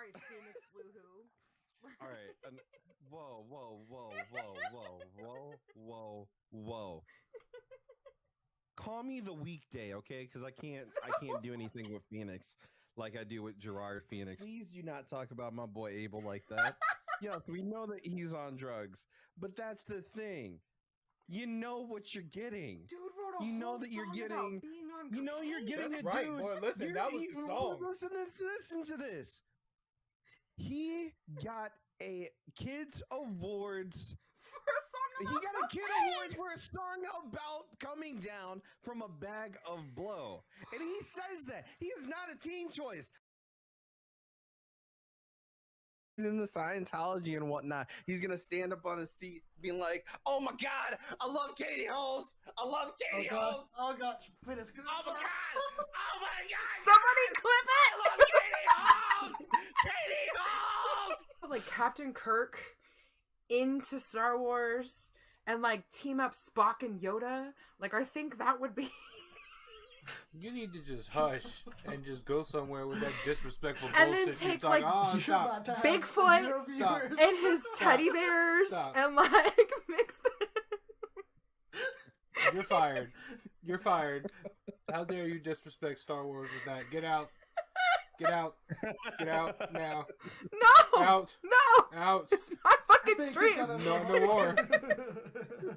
right, Phoenix woohoo. All right. Whoa. Call me the weekday, okay? Because I can't do anything with Phoenix like I do with Gerard Phoenix. Please do not talk about my boy Abel like that. Yes, we know that he's on drugs, but that's the thing. You know what you're getting. Dude wrote a You know whole that you're song getting. about being on You know you're getting That's a right, dude. boy. Listen, that was the song. Listen to this. He got a Kids Awards. He got a Kid Award for a song about coming down from a bag of blow. And he says that. He is not a teen choice. In the Scientology and whatnot, he's gonna stand up on his seat being like, oh my god, I love Katie Holmes. I love Katie Holmes. Oh gosh. Oh my god. Oh my god. Somebody clip it! I love Katie Holmes. Katie Holmes. Like Captain Kirk into Star Wars and like team up Spock and Yoda. Like I think that would be. You need to just hush and just go somewhere with that disrespectful And bullshit. then take, you're talking, like, oh, stop. Bigfoot Stop. and his teddy bears Stop. and like mix them. You're fired. You're fired. How dare you disrespect Star Wars with that? Get out. Get out. Get out now. No! Out. No! Out. It's my fucking stream! No more.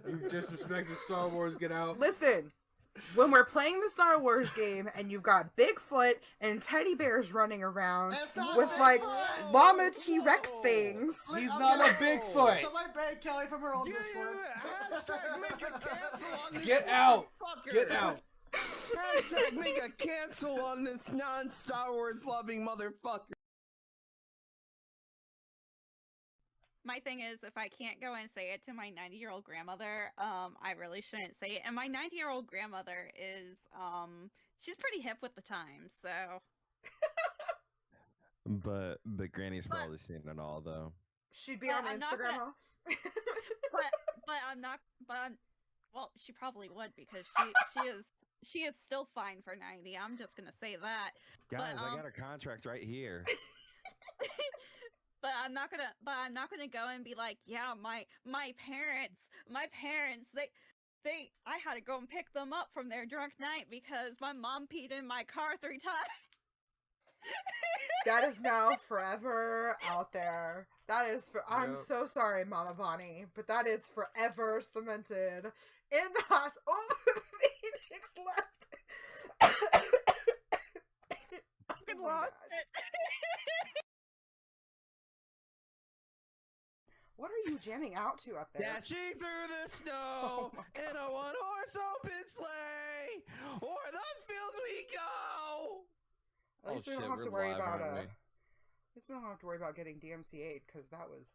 You disrespected Star Wars. Get out. Listen, when we're playing the Star Wars game and you've got Bigfoot and teddy bears running around with like llama T-Rex things. He's not a Bigfoot. Somebody ban Kelly from her own Discord. Get out. Get out. Hashtag make a cancel on this non-Star Wars loving motherfucker. My thing is, if I can't go and say it to my 90-year-old grandmother, I really shouldn't say it. And my 90-year-old grandmother is, she's pretty hip with the times, so. But Granny's probably seen it all, though. She'd be on Instagram, huh? but I'm not. Well, she probably would because she is still fine for 90. I'm just gonna say that. Guys, I got a contract right here. But I'm not gonna go and be like, yeah, my parents, I had to go and pick them up from their drunk night because my mom peed in my car 3 times. That is now forever out there. That is for. I'm so sorry, Mama Bonnie, but that is forever cemented in the house. Oh, Phoenix left. I lost it. What are you jamming out to up there? Dashing through the snow in a one-horse open sleigh, o'er the fields we go. At least we don't have to worry about At least we don't have to worry about getting DMCA'd because that was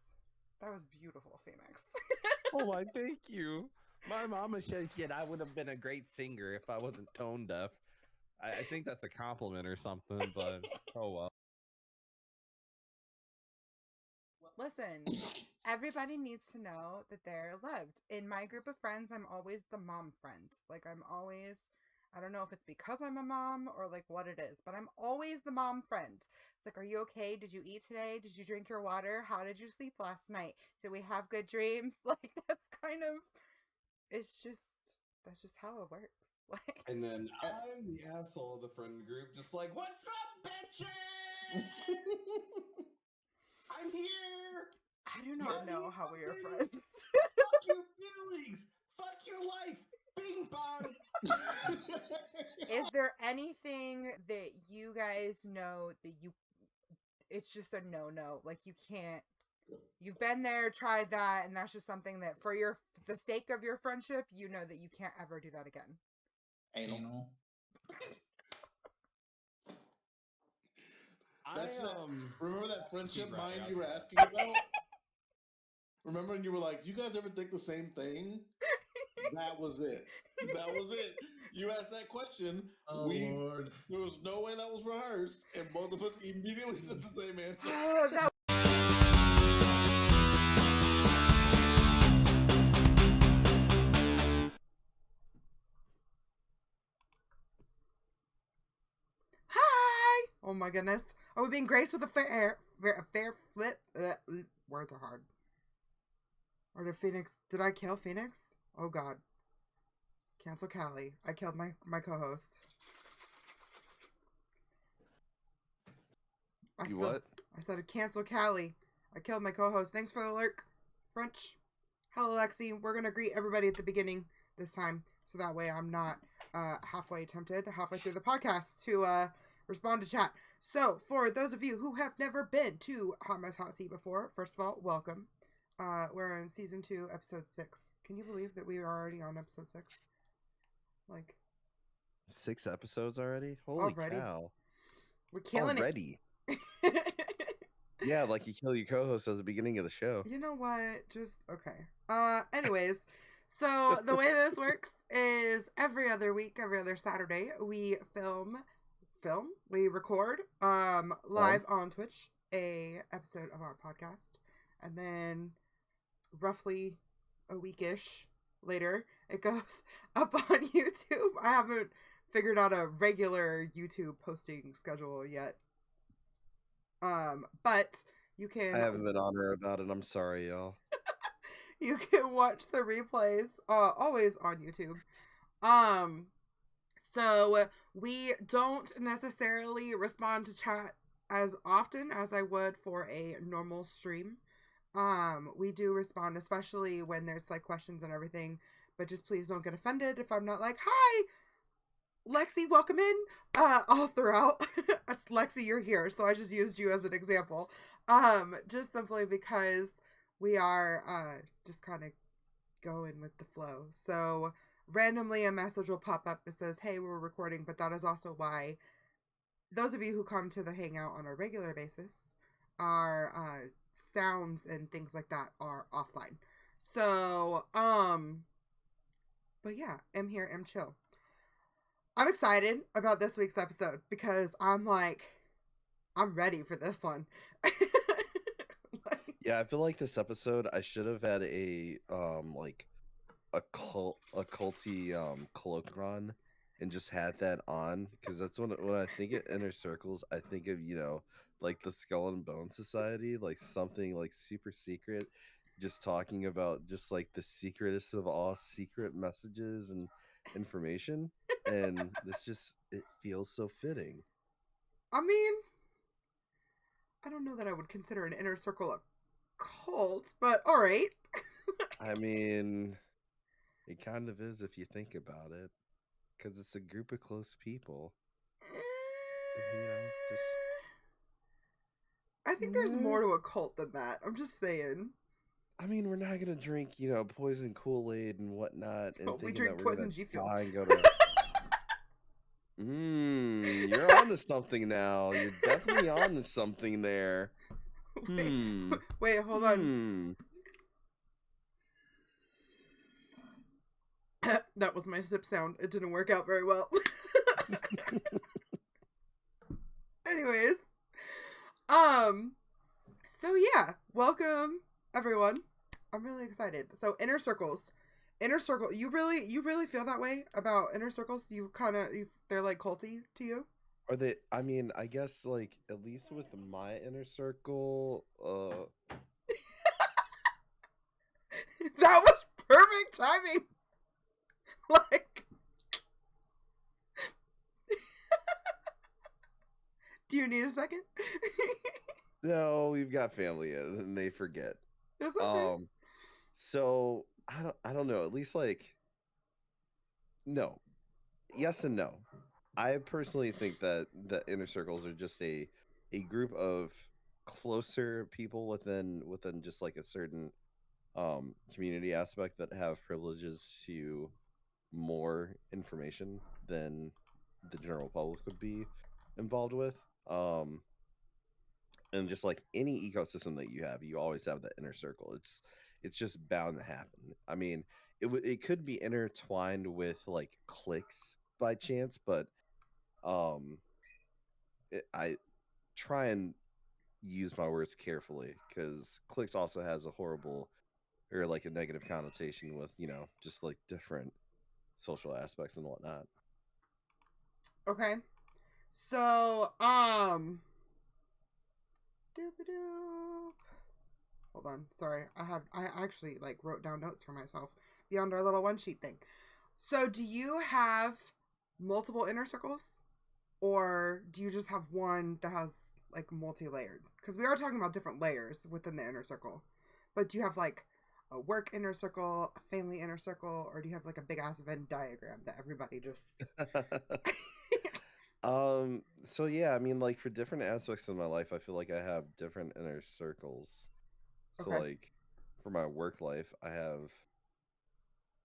beautiful, Phoenix. Oh, I thank you. My mama says that I would have been a great singer if I wasn't tone deaf. I think that's a compliment or something, but oh well. Listen, everybody needs to know that they're loved. In my group of friends, I'm always the mom friend. Like, I don't know if it's because I'm a mom or like what it is, but I'm always the mom friend. It's like, are you okay? Did you eat today? Did you drink your water? How did you sleep last night? Did we have good dreams? Like, that's kind of, that's just how it works. Like, and then I'm the asshole of the friend group, just like, what's up, bitches? I'm here. I do not know how we are friends. Fuck your feelings. Fuck your life. Bing bong. Is there anything that you guys know that it's just a no-no? Like, you can't, you've been there, tried that, and that's just something that for the sake of your friendship, you know that you can't ever do that again. Anal. Remember that friendship mind you were asking about? Remember when you were like, "You guys ever think the same thing?" That was it. That was it. You asked that question. Oh, Lord. There was no way that was rehearsed, and both of us immediately said the same answer. Oh, that. Hi. Oh my goodness. Are we being graced with a fair flip? Words are hard. Or did I kill Phoenix? Oh god. Cancel Cali. I killed my co-host. What? I said cancel Cali. I killed my co-host. Thanks for the lurk, French. Hello, Lexi. We're gonna greet everybody at the beginning this time, so that way I'm not halfway through the podcast to respond to chat. So, for those of you who have never been to Hotmess Hotseat before, first of all, welcome. We're in season 2, episode 6. Can you believe that we are already on episode 6? Like 6 episodes already? Holy cow! We're killing it. Yeah, like you kill your co-host at the beginning of the show. You know what? Just okay. Anyways, so the way this works is every other week, every other Saturday, we we record live on Twitch a episode of our podcast, and then roughly a weekish later it goes up on YouTube. I haven't figured out a regular YouTube posting schedule yet. But you can. I haven't been on her about it. I'm sorry, y'all. You can watch the replays, always on YouTube. So we don't necessarily respond to chat as often as I would for a normal stream. We do respond, especially when there's like questions and everything. But just please don't get offended if I'm not like, hi, Lexi, welcome in. All throughout. Lexi, you're here, so I just used you as an example. Just simply because we are just kind of going with the flow. So randomly a message will pop up that says, hey, we're recording, but that is also why those of you who come to the hangout on a regular basis, our sounds and things like that are offline. So, but yeah, I'm here, I'm chill. I'm excited about this week's episode because I'm ready for this one. Yeah, I feel like this episode I should have had a culty cloak on and just had that on, because that's when I think of Inner Circles, I think of, like the Skull and Bone Society, like something like super secret, just talking about just like the secretest of all secret messages and information. And it feels so fitting. I mean, I don't know that I would consider an Inner Circle a cult, but all right. I mean, it kind of is if you think about it, because it's a group of close people. I think there's more to a cult than that. I'm just saying. I mean, we're not gonna drink, poison Kool-Aid and whatnot, and we drink poison G Fuel. You're on to something now. You're definitely on to something there. Wait, hold on. That was my sip sound. It didn't work out very well. Anyways. So yeah, welcome everyone. I'm really excited. So Inner Circle, you really feel that way about Inner Circles? They're like culty to you? Are they? I mean, I guess like at least with my Inner Circle, that was perfect timing. Like, do you need a second? No, we've got family and they forget. That's okay. So I don't know. At least like, no, yes and no. I personally think that the Inner Circles are just a group of closer people within just like a certain community aspect that have privileges to more information than the general public would be involved with. And just like any ecosystem that you always have that Inner Circle. It's just bound to happen. I mean, it could be intertwined with like cliques by chance, but I try and use my words carefully, because cliques also has a horrible or like a negative connotation with just like different social aspects and whatnot. Okay, So, doop-a-doop. Hold on, sorry. I actually like wrote down notes for myself beyond our little one sheet thing. So, do you have multiple inner circles, or do you just have one that has like multi-layered? Because we are talking about different layers within the inner circle. But do you have like a work inner circle, a family inner circle, or do you have like a big ass Venn diagram that everybody just? So yeah, I mean, like for different aspects of my life, I feel like I have different inner circles. So Okay. like for my work life, I have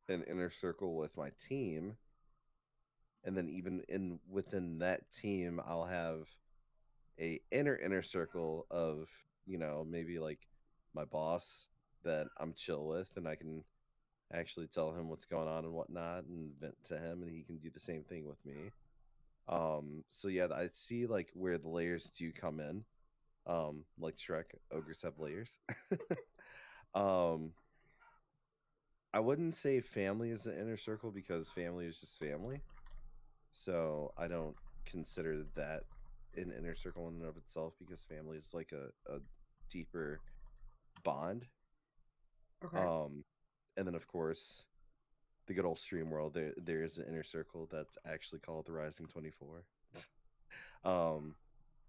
an inner circle with my team, and then even within that team, I'll have a inner circle of, maybe like my boss that I'm chill with, and I can actually tell him what's going on and whatnot and vent to him, and he can do the same thing with me. So yeah, I see like where the layers do come in. Like Shrek, ogres have layers. um I wouldn't say family is an inner circle because family is just family. So I don't consider that an inner circle in and of itself because family is like a deeper bond. Okay. And then of course the good old stream world, there is an inner circle that's actually called the Rising 24.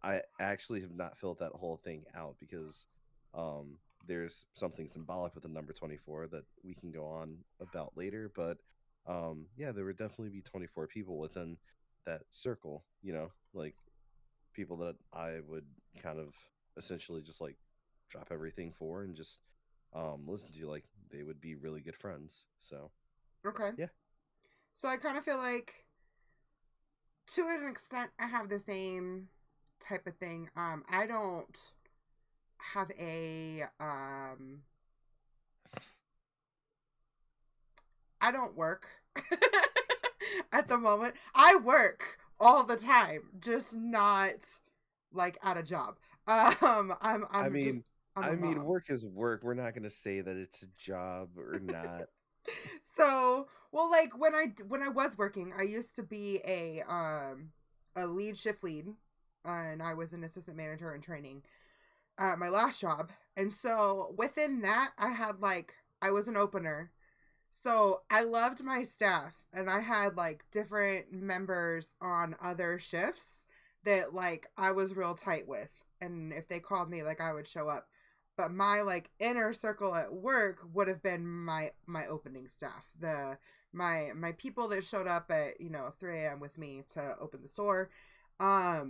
I actually have not filled that whole thing out because there's something symbolic with the number 24 that we can go on about later. But yeah, there would definitely be 24 people within that circle, like people that I would kind of essentially just like drop everything for and just listen to. Like they would be really good friends. So Okay. yeah. So I kind of feel like, to an extent, I have the same type of thing. I don't have I don't work at the moment. I work all the time, just not like at a job. I'm I mean, just I'm a mom. work is work. We're not gonna say that it's a job or not. So, well, like when I was working, I used to be a lead shift lead, and I was an assistant manager in training at my last job. And so within that, I was an opener. So I loved my staff, and I had like different members on other shifts that like I was real tight with. And if they called me, like I would show up. But my like inner circle at work would have been my opening staff. My people that showed up at 3 a.m. with me to open the store. I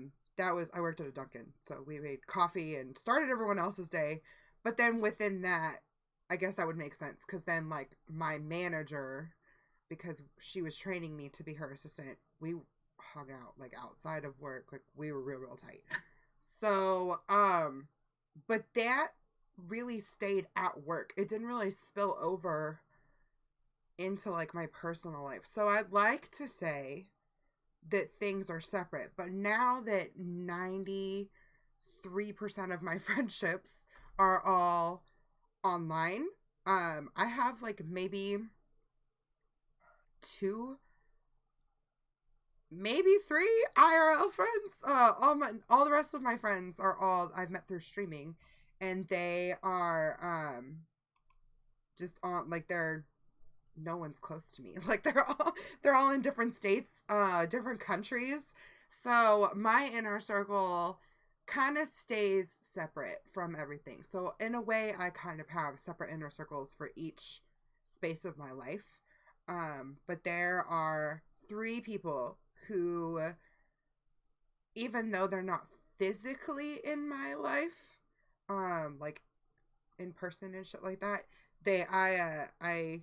worked at a Dunkin', so we made coffee and started everyone else's day. But then within that, I guess that would make sense because then like my manager, because she was training me to be her assistant, we hung out like outside of work, like we were real tight. So but that really stayed at work. It didn't really spill over into like my personal life. So I'd like to say that things are separate, but now that 93% of my friendships are all online, I have like maybe 2, maybe 3 IRL friends. All the rest of my friends are all I've met through streaming, and they are just on like no one's close to me. Like they're all in different states, different countries. So my inner circle kind of stays separate from everything. So in a way, I kind of have separate inner circles for each space of my life. But there are 3 people who, even though they're not physically in my life, like in person and shit like that, I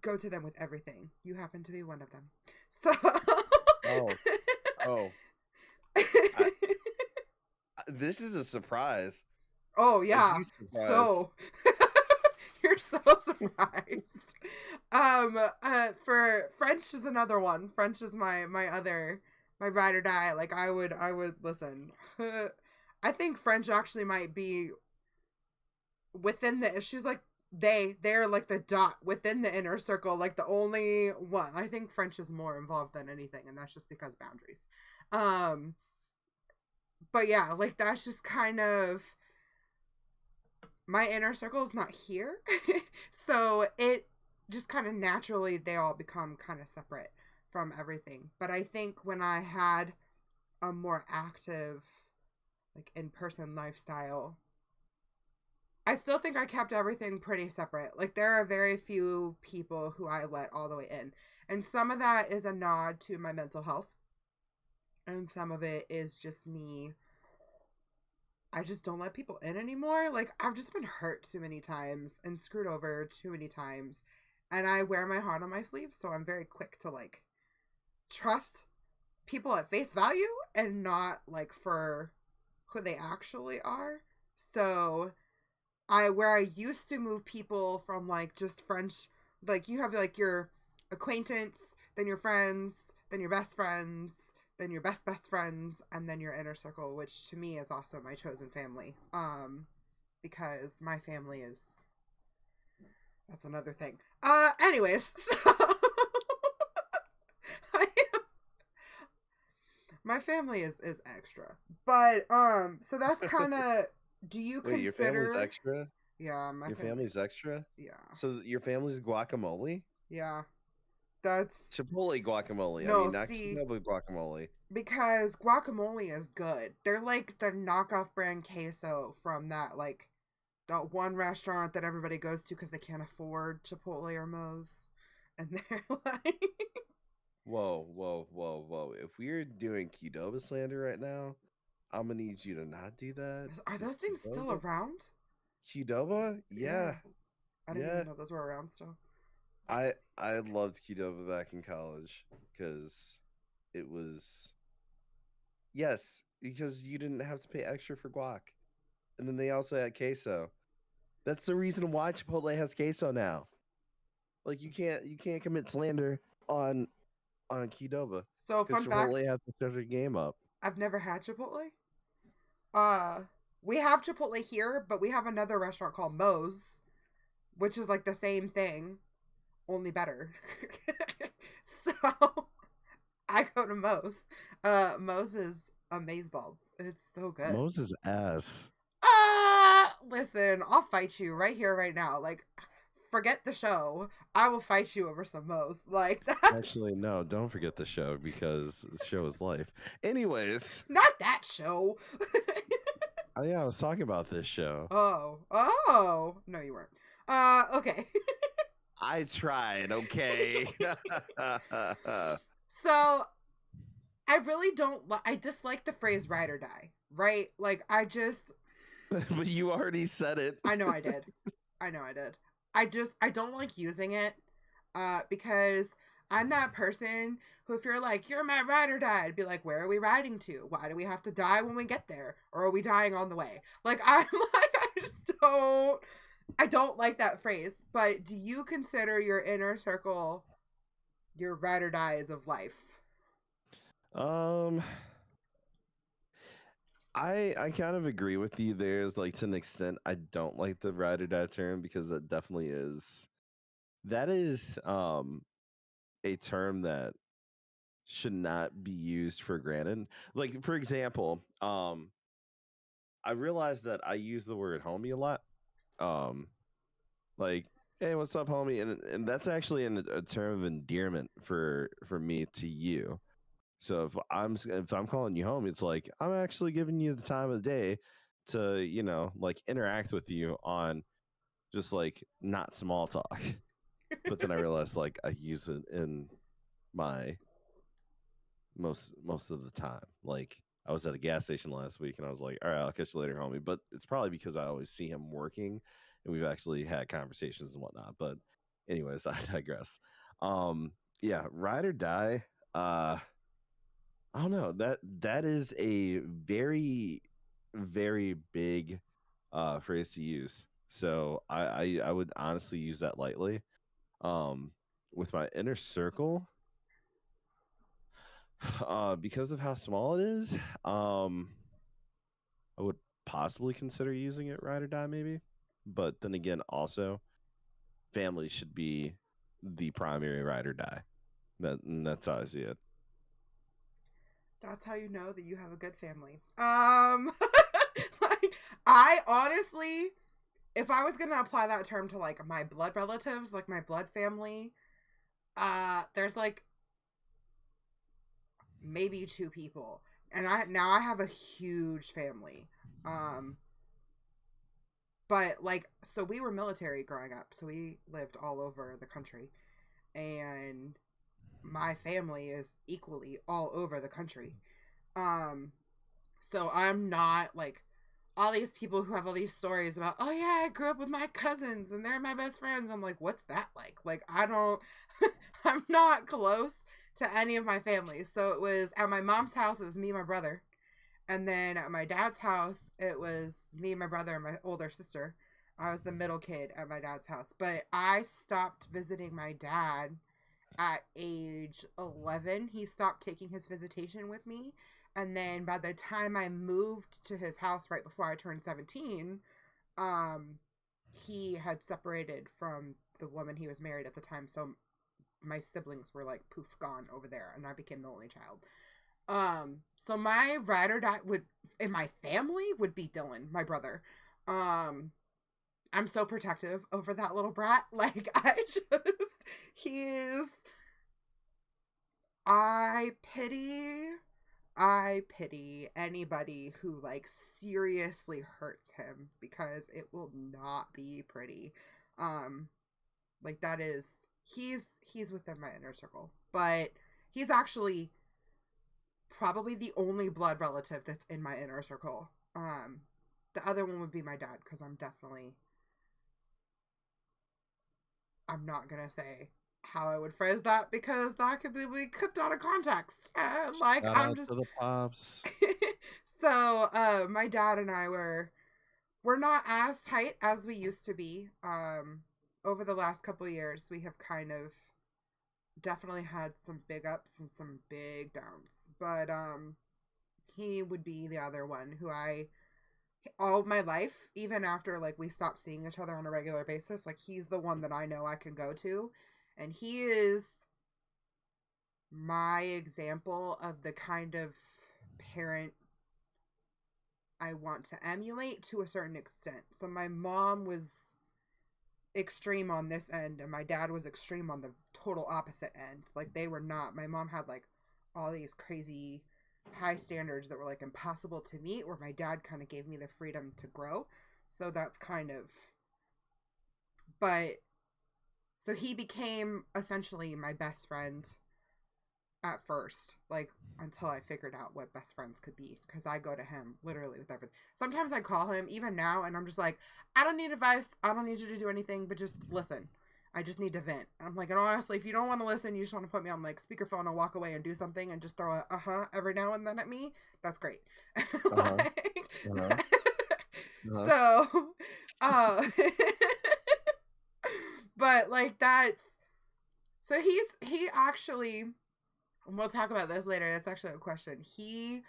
go to them with everything. You happen to be one of them. So Oh. This is a surprise. Oh yeah. So you're so surprised. For French is another one. French is my ride or die. Like I would listen. I think French actually might be within she's like they're like the dot within the inner circle, like the only one. I think French is more involved than anything, and that's just because boundaries. Um, but yeah, like that's just kind of my inner circle is not here. So it just kind of naturally they all become kind of separate from everything. But I think when I had a more active like in-person lifestyle, I still think I kept everything pretty separate. Like there are very few people who I let all the way in. And some of that is a nod to my mental health. And some of it is just me. I just don't let people in anymore. Like I've just been hurt too many times and screwed over too many times. And I wear my heart on my sleeve, so I'm very quick to like trust people at face value and not like for who they actually are. So where I used to move people from like just friends, like you have like your acquaintance, then your friends, then your best friends, then your best friends, and then your inner circle, which to me is also my chosen family. Because my family is that's another thing. Anyways, so my family is extra. But so that's kind of do you Wait, consider your family's extra? Yeah, my Your family's extra? Yeah. So your family's guacamole? Yeah. That's Chipotle guacamole. I No, mean, not see, Qdoba guacamole. because guacamole is good. They're like the knockoff brand queso from that one restaurant that everybody goes to because they can't afford Chipotle or Moe's, and they're like, Whoa, whoa, whoa, whoa. If we're doing Qdoba slander right now, I'm gonna need you to not do that. are 'cause those things still Qdoba- around? Qdoba? Yeah. I didn't Yeah. even know those were around still. I loved Qdoba back in college because it was yes, because you didn't have to pay extra for guac. And then they also had queso. That's the reason why Chipotle has queso now. Like you can't commit slander on Qdoba So because fun fact, Chipotle has to step their game up. I've never had Chipotle. We have Chipotle here, but we have another restaurant called Moe's, which is like the same thing, only better. So I go to Moe's. Moe's is amazeballs. It's so good. Moses ass. Listen, I'll fight you right here, right now. Like, forget the show. I will fight you over some Moe's. Like that. Actually, no, don't forget the show because the show is life. Anyways, Not that show. oh yeah, I was talking about this show. Oh, no, you weren't. Okay. I tried, okay. So, I really don't. I dislike the phrase "ride or die." Right? Like, But you already said it. I know I did. I don't like using it because I'm that person who, if you're like, you're my ride or die, I'd be like, where are we riding to? Why do we have to die when we get there? Or are we dying on the way? Like, I don't like that phrase. But do you consider your inner circle your ride or dies of life? I kind of agree with you. There's like to an extent I don't like the ride or die term because that definitely is a term that should not be used for granted. Like for example, I realized that I use the word homie a lot. Like, hey, what's up, homie? And that's actually a term of endearment for me to you. So if I'm calling you home, it's like I'm actually giving you the time of the day to like interact with you on just like not small talk. But then I realized like I use it in my most of the time. Like I was at a gas station last week and I was like, all right, I'll catch you later, homie. But it's probably because I always see him working and we've actually had conversations and whatnot. But anyways, I digress. Yeah, ride or die. I don't know. That is a very, very big phrase to use. So I would honestly use that lightly. With my inner circle, because of how small it is, I would possibly consider using it ride or die maybe. But then again, also family should be the primary ride or die. That's how I see it. That's how you know that you have a good family. Like, I honestly, if I was gonna apply that term to like my blood relatives, like my blood family, there's like maybe 2 people, and I have a huge family. But like, so we were military growing up, so we lived all over the country, and my family is equally all over the country. So I'm not like all these people who have all these stories about, oh yeah, I grew up with my cousins and they're my best friends. I'm like, what's that like? Like, I don't, I'm not close to any of my family. So it was at my mom's house, it was me and my brother. And then at my dad's house, it was me, my brother, and my older sister. I was the middle kid at my dad's house. But I stopped visiting my dad at age 11. He stopped taking his visitation with me. And then by the time I moved to his house right before I turned 17, he had separated from the woman he was married at the time. So my siblings were like poof gone over there, and I became the only child. So my ride or die would in my family would be Dylan, my brother. I'm so protective over that little brat. Like, he is, I pity anybody who like seriously hurts him, because it will not be pretty. Like, that is, he's within my inner circle, but he's actually probably the only blood relative that's in my inner circle. The other one would be my dad, because I'm not gonna say how I would phrase that, because that could be clipped out of context. Like, Shout I'm out just to the pops. So my dad and I we're not as tight as we used to be. Over the last couple years, we have kind of definitely had some big ups and some big downs. But he would be the other one who all my life, even after like we stopped seeing each other on a regular basis, like, he's the one that I know I can go to. And he is my example of the kind of parent I want to emulate to a certain extent. So my mom was extreme on this end, and my dad was extreme on the total opposite end. Like, they were not, my mom had like all these crazy high standards that were like impossible to meet, where my dad kind of gave me the freedom to grow. So that's kind of, but so he became essentially my best friend at first, like, until I figured out what best friends could be, because I go to him literally with everything. Sometimes I call him even now, and I'm just like, I don't need advice, I don't need you to do anything, but just listen. I just need to vent. I'm like, and honestly, if you don't want to listen, you just want to put me on like speakerphone and walk away and do something and just throw a every now and then at me, that's great. Like, so but like, that's, so he actually, we'll talk about this later, it's actually a question, he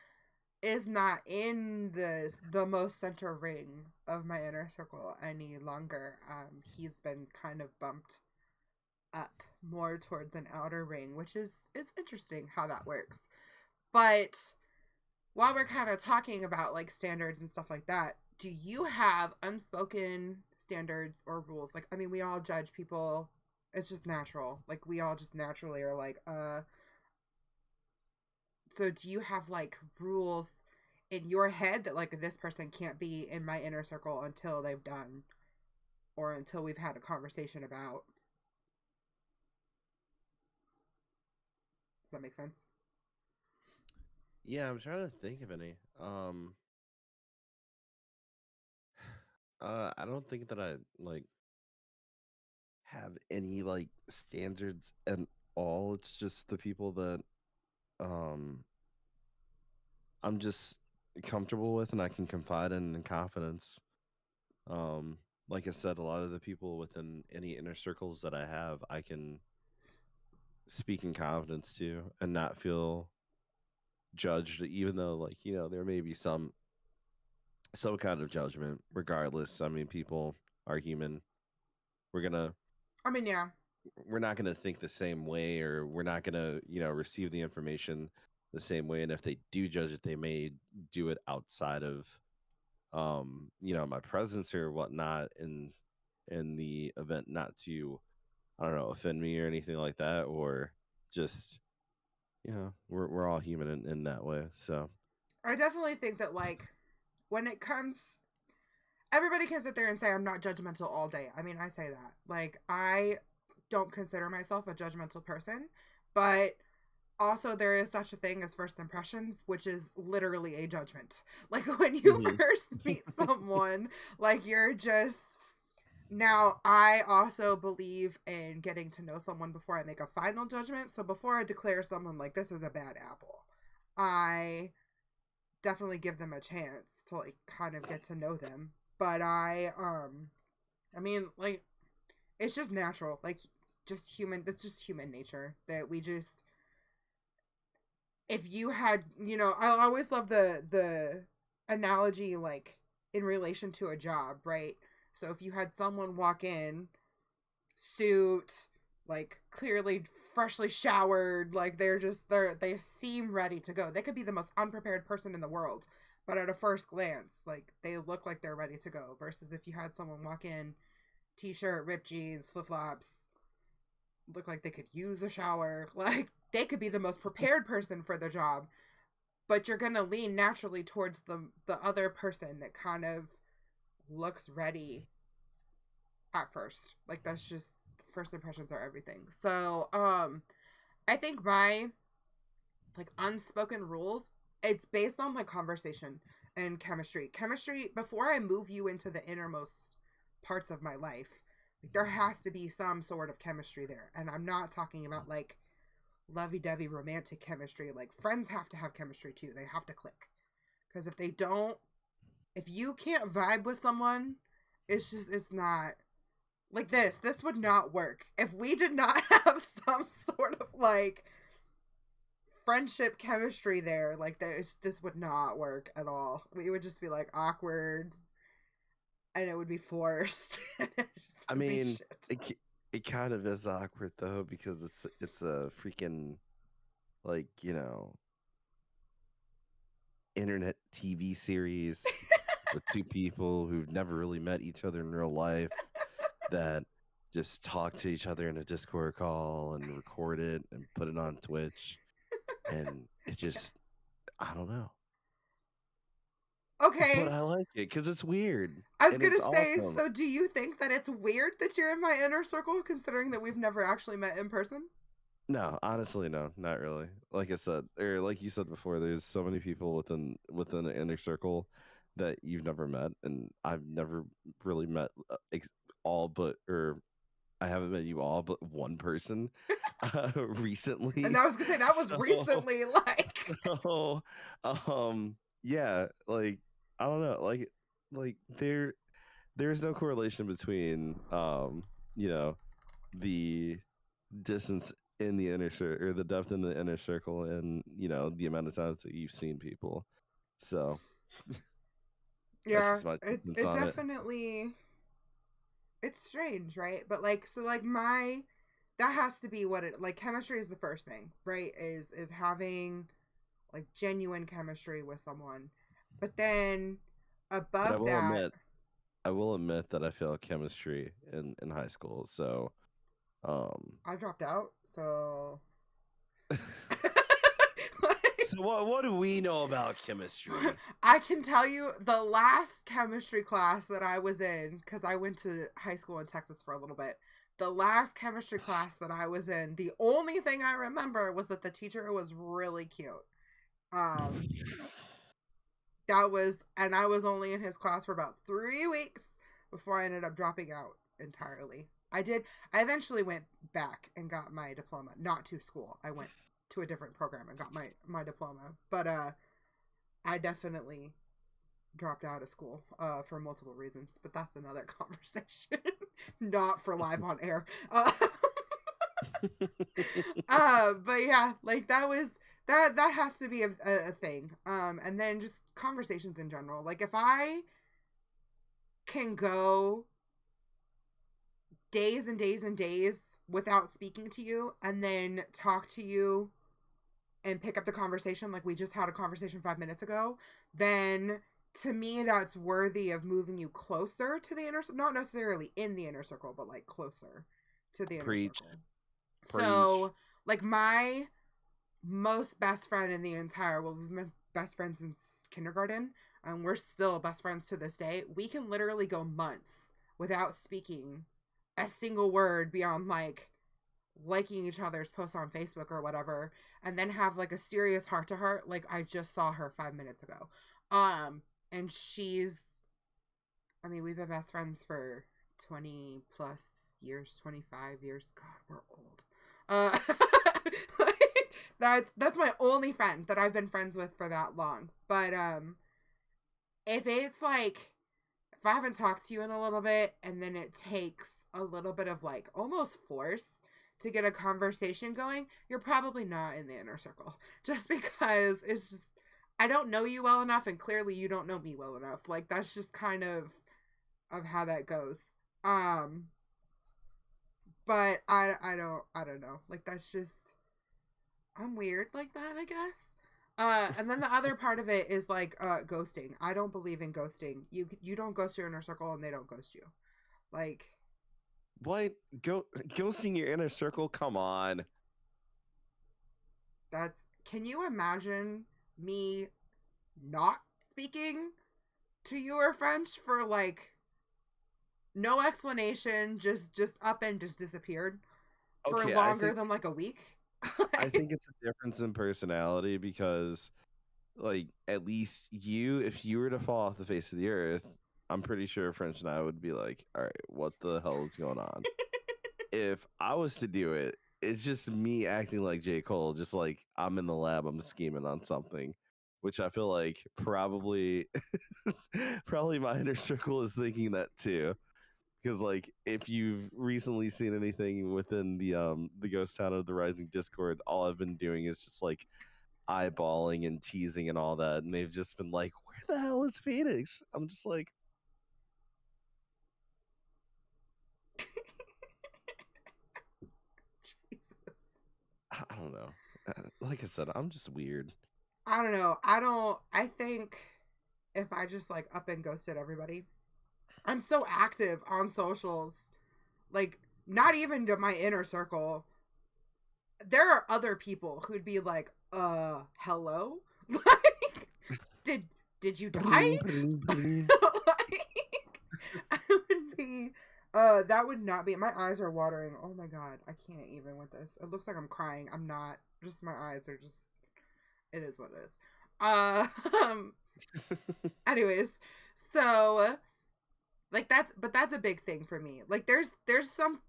is not in the most center ring of my inner circle any longer. He's been kind of bumped up more towards an outer ring, which is interesting how that works. But while we're kind of talking about like standards and stuff like that, do you have unspoken standards or rules? Like, I mean, we all judge people, it's just natural, like, we all just naturally are like, so do you have like rules in your head that like, this person can't be in my inner circle until they've done, or until we've had a conversation about? Does that make sense? Yeah, I'm trying to think of any. I don't think that I like have any like standards at all. It's just the people that I'm just comfortable with and I can confide in confidence. Like I said, a lot of the people within any inner circles that I have, I can speak in confidence to and not feel judged, even though, like, you know, there may be some kind of judgment. Regardless, I mean, people are human. We're gonna, I mean, yeah. we're not gonna think the same way, or we're not gonna, you know, receive the information the same way. And if they do judge it, they may do it outside of, my presence or whatnot in the event, not to, I don't know, offend me or anything like that, or just, we're all human in that way. So I definitely think that, like, when it comes, everybody can sit there and say I'm not judgmental all day. I mean, I say that. Like, I don't consider myself a judgmental person, but also there is such a thing as first impressions, which is literally a judgment. Like, when you first meet someone, like, you're just... Now, I also believe in getting to know someone before I make a final judgment. So before I declare someone like this is a bad apple, I definitely give them a chance to, like, kind of get to know them. But I mean, like, it's just natural, like, just human. It's just human nature that we just... If you had, I always love the analogy, like, in relation to a job, right? So if you had someone walk in, suit, like, clearly freshly showered, like, they seem ready to go. They could be the most unprepared person in the world, but at a first glance, like, they look like they're ready to go. Versus if you had someone walk in, t-shirt, ripped jeans, flip-flops, look like they could use a shower, like, they could be the most prepared person for the job, but you're gonna lean naturally towards the other person that kind of looks ready at first. Like, that's just... first impressions are everything. So I think my, like, unspoken rules, it's based on, like, conversation and chemistry. Before I move you into the innermost parts of my life, like, there has to be some sort of chemistry there. And I'm not talking about, like, lovey-dovey romantic chemistry. Like, friends have to have chemistry too. They have to click. Because if they don't, if you can't vibe with someone, it's not... Like, this would not work. If we did not have some sort of, like, friendship chemistry there, like, this would not work at all. We would just be, like, awkward, and it would be forced. I mean, it kind of is awkward, though, because it's a freaking, like, internet TV series with two people who've never really met each other in real life that just talk to each other in a Discord call and record it and put it on Twitch. And it just, I don't know. Okay. But I like it because it's weird. I was going to say, awesome. So do you think that it's weird that you're in my inner circle, considering that we've never actually met in person? No, honestly, no, not really. Like I said, or like you said before, there's so many people within the inner circle that you've never met, and I've never really met all but, or I haven't met you all but one person recently. And I was gonna say that was recently, like. So, yeah, like, I don't know, like there's no correlation between the distance in the inner circle, or the depth in the inner circle, and the amount of times that you've seen people. So yeah, it definitely, it's strange, right? But, like, so, like, that has to be what it, like, chemistry is the first thing, right? Is having, like, genuine chemistry with someone. But then above that, I will admit that I failed chemistry in high school. So I dropped out, so so what do we know about chemistry? I can tell you the last chemistry class that I was in, because I went to high school in Texas for a little bit. The last chemistry class that I was in, the only thing I remember was that the teacher was really cute. And I was only in his class for about 3 weeks before I ended up dropping out entirely. I eventually went back and got my diploma, not to school. I went to a different program and got my diploma. But I definitely dropped out of school for multiple reasons. But that's another conversation, not for live on air. But yeah, like, that has to be a thing. And then just conversations in general. Like, if I can go days and days and days without speaking to you, and then talk to you and pick up the conversation like we just had a conversation 5 minutes ago, then to me that's worthy of moving you closer to the inner, not necessarily in the inner circle, but like closer to the inner circle. So like my most best friend in the entire, well, we've been best friends since kindergarten, and we're still best friends to this day. We can literally go months without speaking a single word beyond like liking each other's posts on Facebook or whatever, and then have like a serious heart to heart like I just saw her 5 minutes ago. And she's, I mean, we've been best friends for 20 plus years, 25 years. God, we're old. Like, that's my only friend that I've been friends with for that long. But if it's like, if I haven't talked to you in a little bit and then it takes a little bit of like almost force to get a conversation going, you're probably not in the inner circle. Just because it's just, I don't know you well enough, and clearly you don't know me well enough. Like, that's just kind of how that goes. But I don't know. Like, that's just, I'm weird like that, I guess. And then the other part of it is like ghosting. I don't believe in ghosting. You don't ghost your inner circle and they don't ghost you. Like, what? Ghosting your inner circle? Come on. That's, can you imagine me not speaking to you or French for like no explanation, just up and just disappeared for Okay, longer than like a week? I think it's a difference in personality because, like, at least you, if you were to fall off the face of the earth, I'm pretty sure French and I would be like, all right, what the hell is going on? If I was to do it, it's just me acting like J. Cole, just like I'm in the lab, I'm scheming on something, which I feel like probably my inner circle is thinking that too. Because like if you've recently seen anything within the Ghost Town of the Rising Discord, all I've been doing is just like eyeballing and teasing and all that, and they've just been like, "Where the hell is Phoenix?" I'm just like, Jesus. I don't know. Like I said, I'm just weird. I don't know. I think if I just like up and ghosted everybody, I'm so active on socials, like not even to my inner circle. There are other people who'd be like, hello? Like, did you die? Like, I would be, that would not be, my eyes are watering. Oh my God, I can't even with this. It looks like I'm crying. I'm not, just my eyes are just, it is what it is. Anyways, so like that's a big thing for me. Like there's something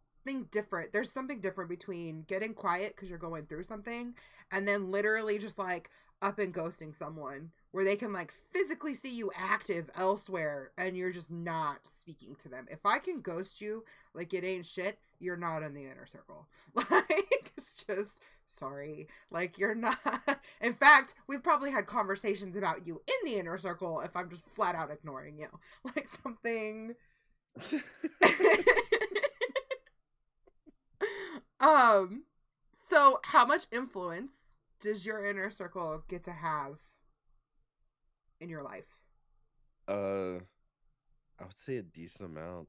different. There's something different between getting quiet because you're going through something and then literally just like up and ghosting someone where they can like physically see you active elsewhere and you're just not speaking to them. If I can ghost you like it ain't shit, you're not in the inner circle. Like, it's just, sorry, like you're not. In fact, we've probably had conversations about you in the inner circle if I'm just flat out ignoring you. Like something. So how much influence does your inner circle get to have in your life? I would say a decent amount.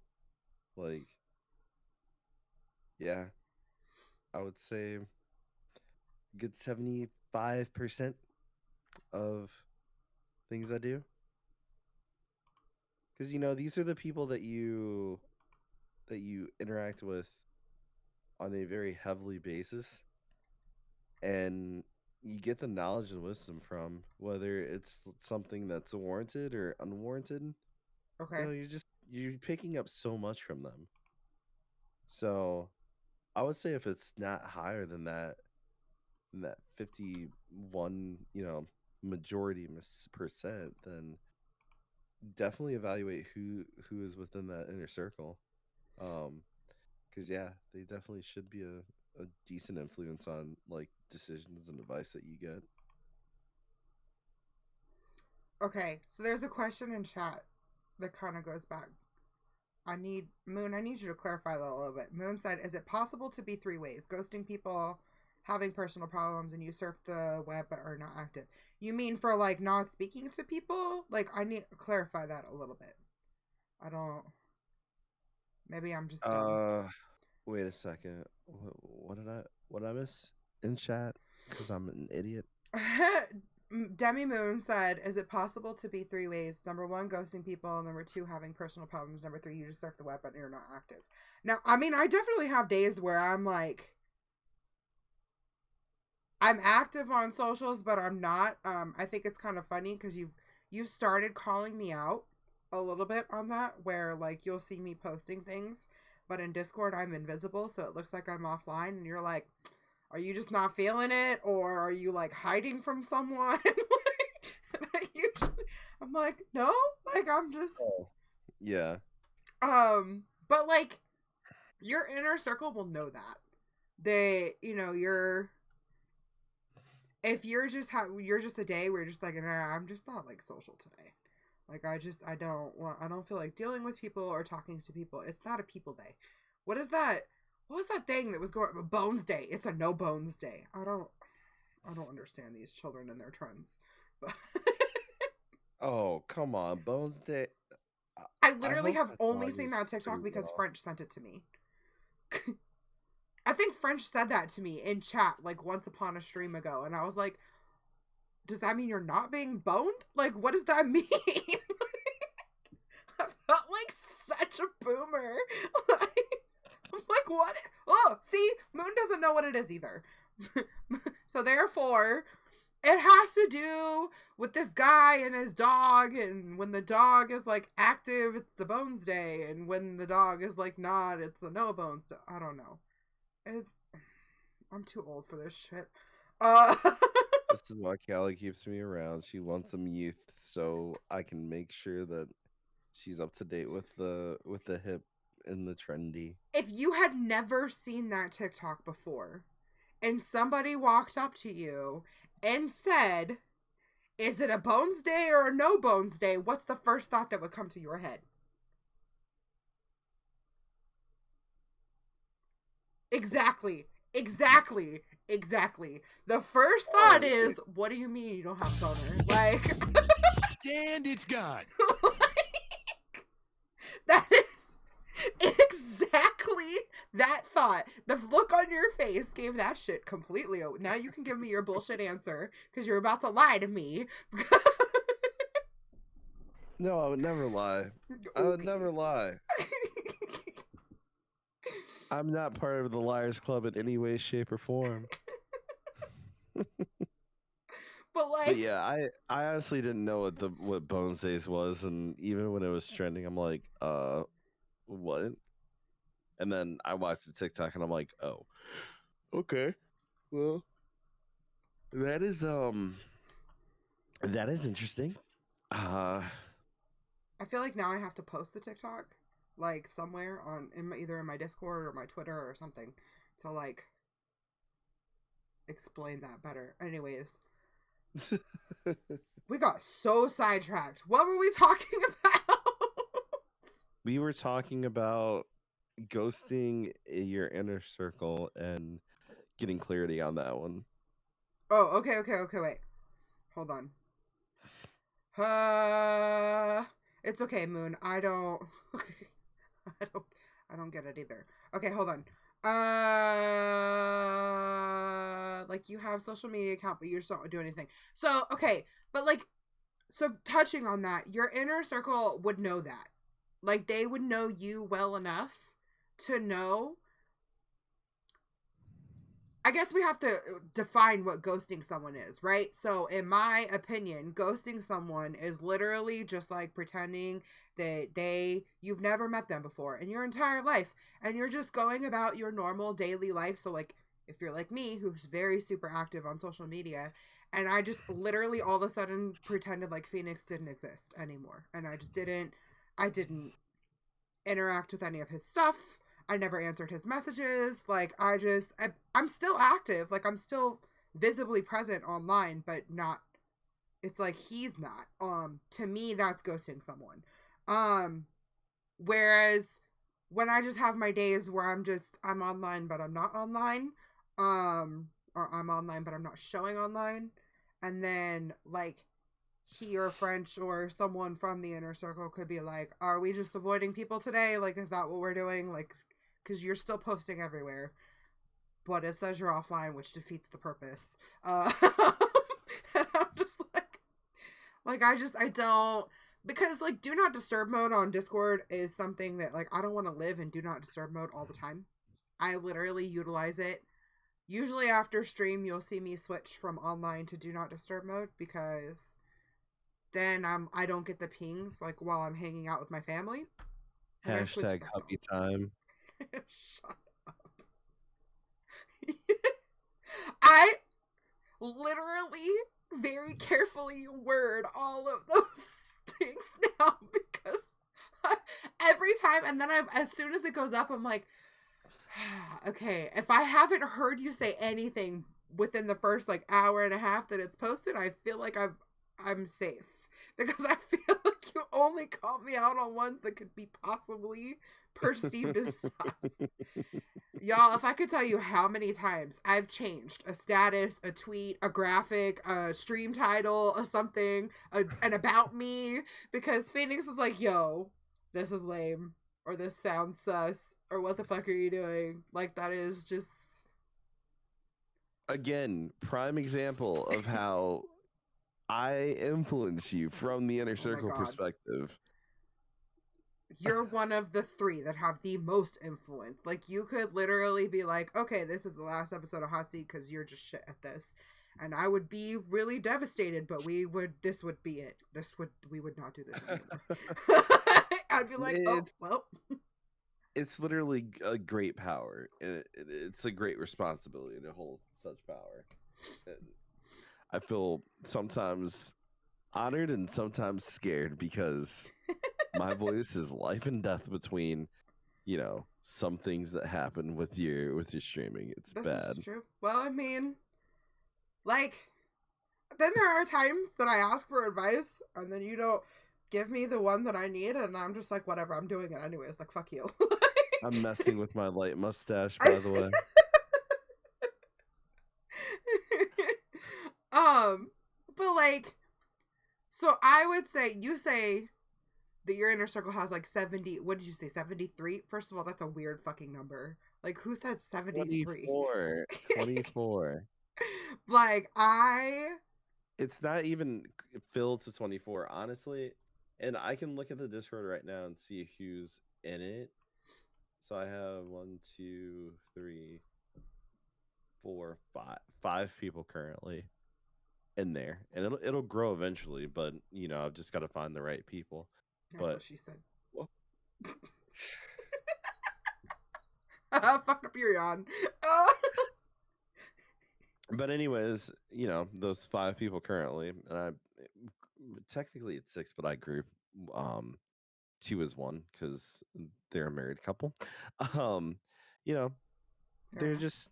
Like, yeah, I would say a good 75% of things I do. Because these are the people that you interact with on a very heavily basis, and you get the knowledge and wisdom from, whether it's something that's warranted or unwarranted. Okay. You're picking up so much from them. So I would say if it's not higher than that 51 majority percent, then definitely evaluate who is within that inner circle. Because yeah, they definitely should be a decent influence on like decisions and advice that you get. Okay, so there's a question in chat that kind of goes back. I need you to clarify that a little bit. Moon said, is it possible to be three ways? Ghosting people, having personal problems and you surf the web but are not active. You mean for like not speaking to people? Like I need to clarify that a little bit. I don't. Maybe I'm just dumb. Wait a second. What did I miss in chat? Because I'm an idiot. Demi Moon said, "Is it possible to be 3 ways? Number 1, ghosting people. Number 2, having personal problems. Number 3, you just surf the web but you're not active." Now, I mean, I definitely have days where I'm like, I'm active on socials, but I'm not. I think it's kind of funny because you've started calling me out a little bit on that, where like you'll see me posting things, but in Discord I'm invisible, so it looks like I'm offline, and you're like, are you just not feeling it, or are you like hiding from someone? I'm like, no, like I'm just yeah. But like your inner circle will know that they, if you're just a day where you're just like, nah, I'm just not like social today. Like I don't feel like dealing with people or talking to people. It's not a people day. What is that? What was that thing that was going Bones Day? It's a no bones day. I don't understand these children and their trends. But oh, come on, Bones Day. I literally have only seen that TikTok because French sent it to me. I think French said that to me in chat like once upon a stream ago, and I was like, does that mean you're not being boned? Like, what does that mean? I felt like such a boomer. I'm like, what? Oh, see, Moon doesn't know what it is either. So therefore, it has to do with this guy and his dog, and when the dog is like active, it's the Bones Day, and when the dog is like not, it's a no bones day. I don't know. I'm too old for this shit. This is why Cali keeps me around. She wants some youth, so I can make sure that she's up to date with the hip and the trendy. If you had never seen that TikTok before, and somebody walked up to you and said, "Is it a Bones Day or a no Bones Day?" what's the first thought that would come to your head? Exactly. The first thought is, what do you mean you don't have boner? Like, stand it's God. Like, that is exactly that thought. The look on your face gave that shit completely. Now you can give me your bullshit answer because you're about to lie to me. No, I would never lie. I would never lie. I'm not part of the Liars Club in any way, shape, or form. But yeah, I honestly didn't know what Bones Days was, and even when it was trending, I'm like, what? And then I watched the TikTok, and I'm like, oh, okay, well, that is interesting. I feel like now I have to post the TikTok like somewhere either in my Discord or my Twitter or something to like explain that better. Anyways, we got so sidetracked. What were we talking about? We were talking about ghosting your inner circle and getting clarity on that one. Oh, okay, wait. Hold on. It's okay, Moon. I don't get it either. Okay, hold on. Like you have social media account, but you just don't do anything. So, okay, but like, so touching on that, your inner circle would know that. Like, they would know you well enough to know. I guess we have to define what ghosting someone is, right? So, in my opinion, ghosting someone is literally just like pretending that you've never met them before in your entire life, and you're just going about your normal daily life. So, like, if you're like me, who's very super active on social media, and I just literally all of a sudden pretended like Phoenix didn't exist anymore, and I didn't interact with any of his stuff. I never answered his messages. Like, I'm still active. Like, I'm still visibly present online, but not, it's like he's not. To me, that's ghosting someone. Whereas when I just have my days where I'm online, but I'm not online, or I'm online but I'm not showing online, and then like he or French or someone from the inner circle could be like, are we just avoiding people today? Like, is that what we're doing? Like, because you're still posting everywhere, but it says you're offline, which defeats the purpose. And I'm just like I don't, because like do not disturb mode on Discord is something that like I don't want to live in do not disturb mode all the time. I literally utilize it. Usually after stream, you'll see me switch from online to do not disturb mode because then I don't get the pings like while I'm hanging out with my family. Hashtag hubby time. Shut up. I literally very carefully word all of those things now because every time, and then as soon as it goes up, I'm like, okay, if I haven't heard you say anything within the first like hour and a half that it's posted, I feel like I'm safe because I feel like you only called me out on ones that could be possibly perceived as sus. Y'all, if I could tell you how many times I've changed a status, a tweet, a graphic, a stream title, a something, an about me, because Phoenix is like, yo, this is lame, or this sounds sus, or what the fuck are you doing? Like, that is just... Again, prime example of how I influence you from the inner circle perspective. You're one of the 3 that have the most influence. Like, you could literally be like, okay, this is the last episode of Hotseat because you're just shit at this. And I would be really devastated, but this would be it. We would not do this anymore. I'd be like, oh, well. It's literally a great power. It's a great responsibility to hold such power. I feel sometimes honored and sometimes scared because my voice is life and death between, some things that happen with your streaming. It's bad. This is true. Well, I mean, like, then there are times that I ask for advice and then you don't give me the one that I need, and I'm just like, whatever, I'm doing it anyways. Like, fuck you. I'm messing with my light mustache, by the way. But like, so I would say, you say that your inner circle has like 70, what did you say, 73? First of all, that's a weird fucking number. Like, who said 73? 24. Like, It's not even filled to 24, honestly. And I can look at the Discord right now and see who's in it. So I have 1, 2, 3, 4, 5 people currently in there, and it'll grow eventually. But I've just got to find the right people. That's but what she said. Well, fucked up your yawn. But anyways, those 5 people currently, and I technically it's 6, but I group 2 as 1 because they're a married couple. They're just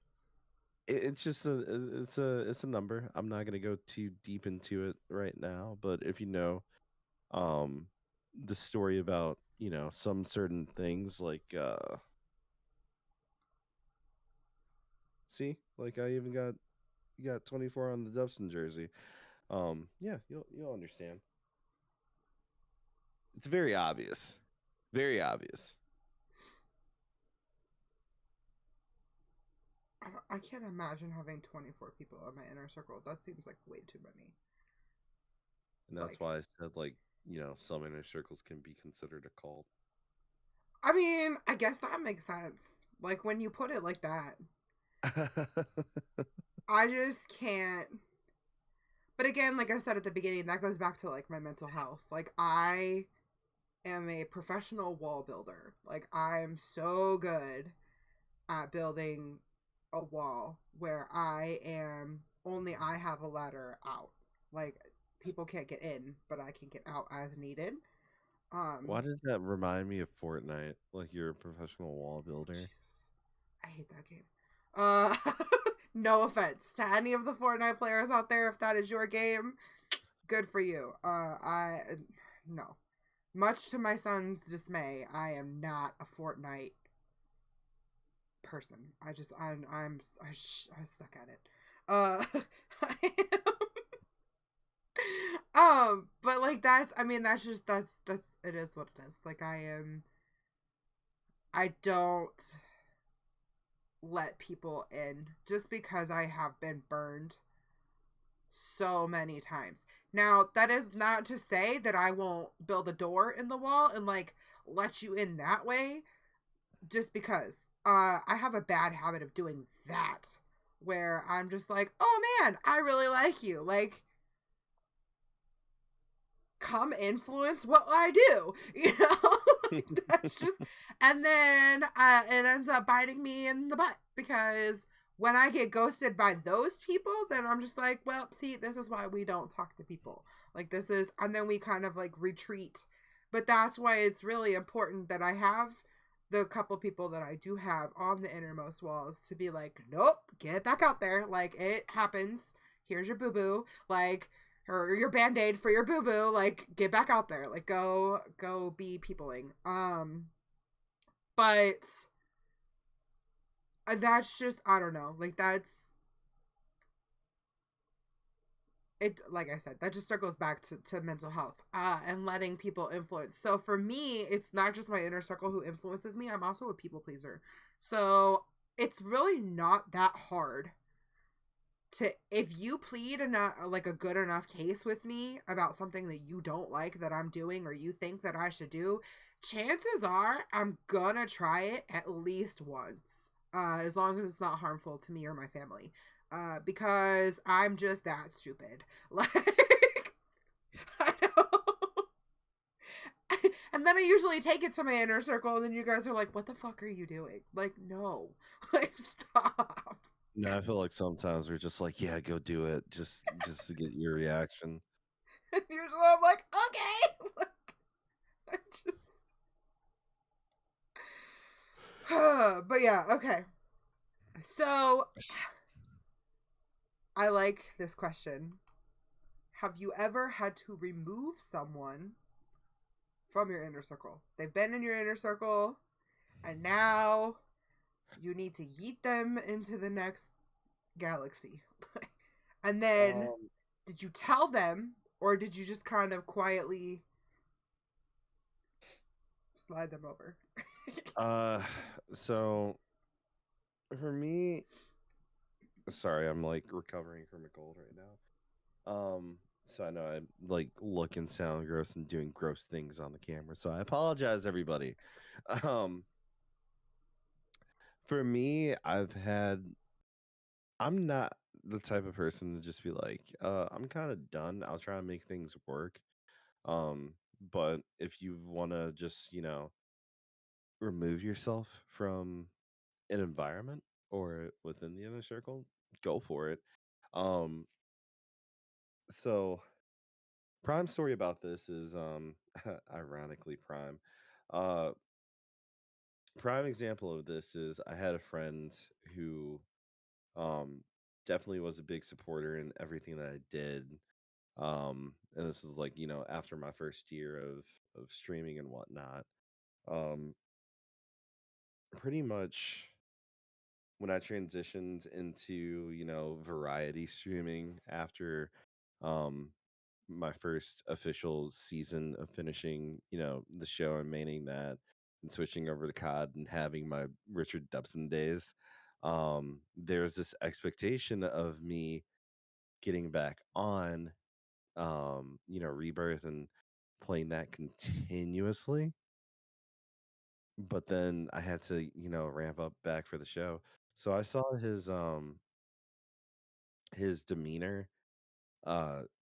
it's just it's a number. I'm not gonna go too deep into it right now, but if the story about some certain things like see, like I even got 24 on the Dubson jersey. Yeah, you'll understand. It's very obvious. Very obvious. I can't imagine having 24 people in my inner circle. That seems like way too many. And that's why I said, some inner circles can be considered a cult. I mean, I guess that makes sense. Like, when you put it like that. I just can't. But again, like I said at the beginning, that goes back to, like, my mental health. Like, I am a professional wall builder. Like, I'm so good at building a wall where I have a ladder out. Like, people can't get in, but I can get out as needed. Why does that remind me of Fortnite? Like, you're a professional wall builder. Jesus. I hate that game. No offense to any of the Fortnite players out there. If that is your game, good for you. No. Much to my son's dismay, I am not a Fortnite person. I suck at it. I but like that's, I mean, that's just, that's it is what it is. Like I don't let people in just because I have been burned so many times. Now, that is not to say that I won't build a door in the wall and like let you in that way, just because I have a bad habit of doing that, where I'm just like, "Oh man, I really like you." Like, come influence what I do, you know? Like, that's just, and then it ends up biting me in the butt, because when I get ghosted by those people, then I'm just like, well, see, this is why we don't talk to people. Like, this is, and then we kind of like retreat. But that's why it's really important that I have the couple people that I do have on the innermost walls to be like, nope, get back out there. Like, it happens. Here's your boo boo. Like, or your band-aid for your boo-boo, like, get back out there, like, go be peopling. But that's just, I don't know, like, that's it. Like I said, that just circles back to mental health and letting people influence. So for me, it's not just my inner circle who influences me, I'm also a people pleaser. So it's really not that hard to, if you plead enough, like a good enough case with me about something that you don't like that I'm doing or you think that I should do, chances are I'm gonna try it at least once, as long as it's not harmful to me or my family, because I'm just that stupid. Like, I know. And then I usually take it to my inner circle, and then you guys are like, "What the fuck are you doing?" Like, no, like, stop. No, I feel like sometimes we're just like, yeah, go do it, just to get your reaction. And usually I'm like, okay. Like, I just. But yeah, okay. So, I like this question. Have you ever had to remove someone from your inner circle? They've been in your inner circle, and now you need to yeet them into the next galaxy. And then, did you tell them, or did you just kind of quietly slide them over? So for me, sorry, I'm like recovering from a cold right now. So I know I like look and sound gross and doing gross things on the camera. So I apologize, everybody. Um, for me, I'm not the type of person to just be like, I'm kind of done. I'll try and make things work. Um, but if you want to just, remove yourself from an environment or within the inner circle, go for it. Um, so prime story about this is ironically prime. Uh Prime example of this is I had a friend who um definitely was a big supporter in everything that I did. And this is like, after my first year of streaming and whatnot. Um Pretty much when I transitioned into, variety streaming after um my first official season of finishing, the show and maining that and switching over to COD and having my Richard Dubson days, there's this expectation of me getting back on, Rebirth and playing that continuously. But then I had to, ramp up back for the show. So I saw his demeanor,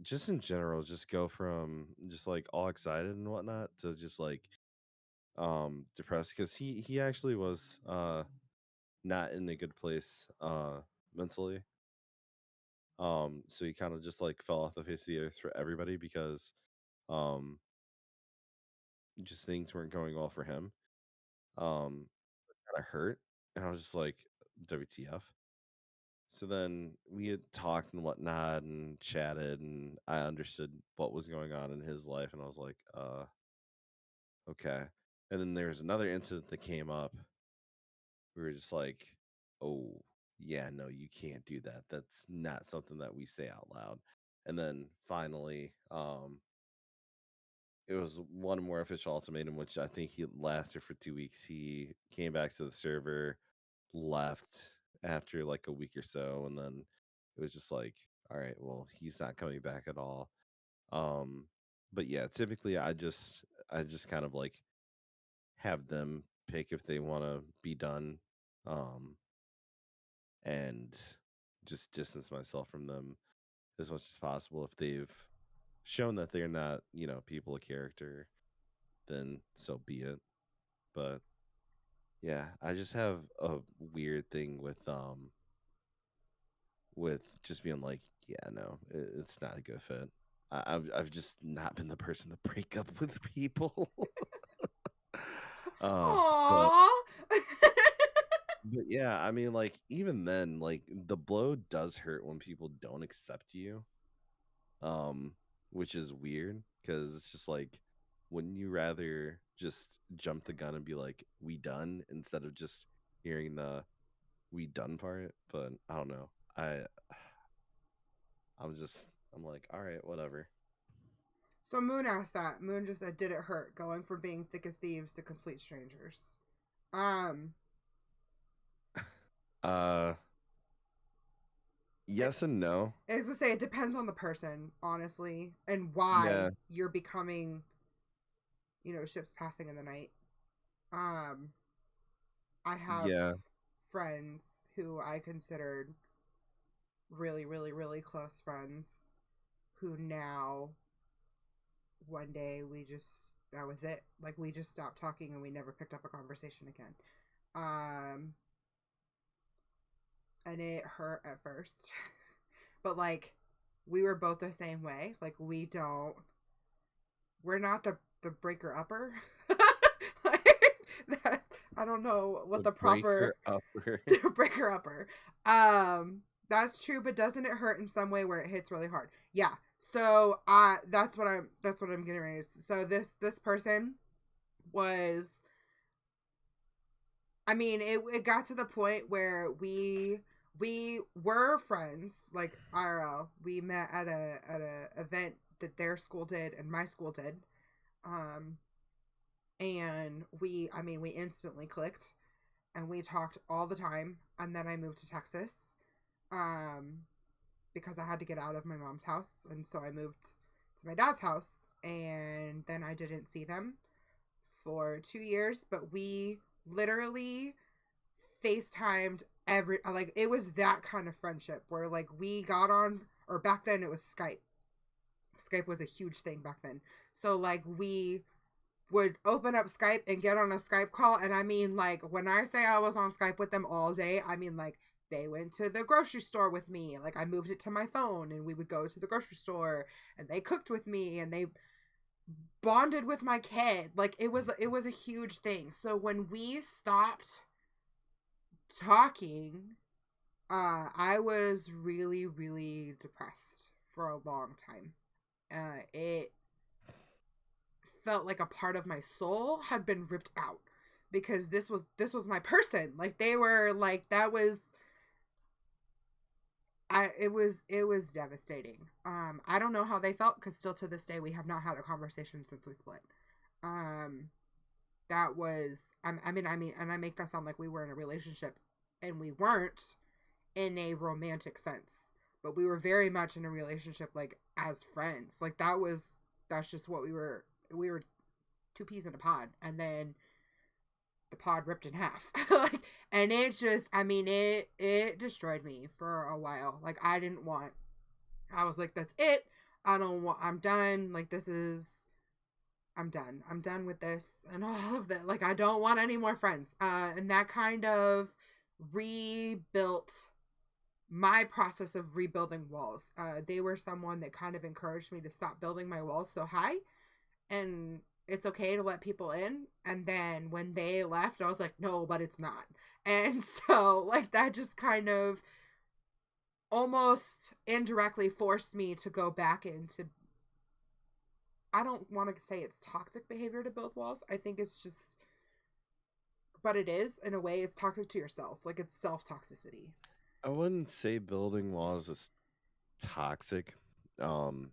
just in general, just go from just like all excited and whatnot to just like depressed, because he actually was not in a good place mentally. So he kind of just like fell off the face of the earth for everybody because um just things weren't going well for him. Kind of hurt, and I was just like, WTF. So then we had talked and whatnot and chatted, and I understood what was going on in his life, and I was like, okay. And then there's another incident that came up. We were just like, oh. yeah, no, you can't do that. That's not something that we say out loud. And then finally, it was one more official ultimatum, which I think he lasted for 2 weeks. He came back to the server, left after like a week or so, and then it was just like, all right, well, he's not coming back at all. Um, but yeah, typically I just kind of like have them pick if they want to be done, um, and just distance myself from them as much as possible. If they've shown that they're not, people of character, then so be it. But yeah, I just have a weird thing with just being like, yeah, no, it's not a good fit. I've just not been the person to break up with people. uh, but Aww. but yeah, I mean, like even then, like the blow does hurt when people don't accept you. Um, which is weird because it's just like, wouldn't you rather just jump the gun and be like, we done, instead of just hearing the we done part? But I don't know. I'm like, all right, whatever. So Moon asked that. Moon just said, "Did it hurt going from being thick as thieves to complete strangers?" Uh, yes and no. As I say, it depends on the person, honestly, and why Yeah. you're becoming, ships passing in the night. I have Yeah. friends who I considered really, really, really close friends who now one day that was it. Like we just stopped talking and we never picked up a conversation again. And it hurt at first. But like we were both the same way. Like we're not the breaker upper. That, I don't know what the proper upper. breaker upper. That's true, but doesn't it hurt in some way where it hits really hard? Yeah. So that's what I'm getting ready to. So this person was, I mean, it got to the point where we were friends, like IRL. We met at a event that their school did and my school did. And we instantly clicked and we talked all the time. And then I moved to Texas, because I had to get out of my mom's house. And so I moved to my dad's house, and then I didn't see them for 2 years, but we literally FaceTimed it was that kind of friendship where like we got on, or back then it was Skype. Skype was a huge thing back then. So like we would open up Skype and get on a Skype call. And I mean, like, when I say I was on Skype with them all day, I mean, like, they went to the grocery store with me. Like, I moved it to my phone and we would go to the grocery store and they cooked with me and they bonded with my kid. Like, it was a huge thing. So when we stopped talking, I was really, really depressed for a long time. It felt like a part of my soul had been ripped out, because this was my person. Like they were like, that was, it was devastating. I don't know how they felt, because still to this day we have not had a conversation since we split. That was, I mean, and I make that sound like we were in a relationship, and we weren't in a romantic sense, but we were very much in a relationship, like as friends. Like that's just what we were 2 peas in a pod, and then the pod ripped in half. Like, and it just, I mean, it destroyed me for a while. Like I was like, that's it. I'm done. Like I'm done with this and all of that. Like I don't want any more friends. And that kind of rebuilt my process of rebuilding walls. They were someone that kind of encouraged me to stop building my walls so high, and it's okay to let people in. And then when they left, I was like, no, but it's not. And so like that just kind of almost indirectly forced me to go back into, I don't want to say it's toxic behavior to build walls. I think it's just, but it is, in a way, it's toxic to yourself. Like it's self-toxicity. I wouldn't say building walls is toxic. Um,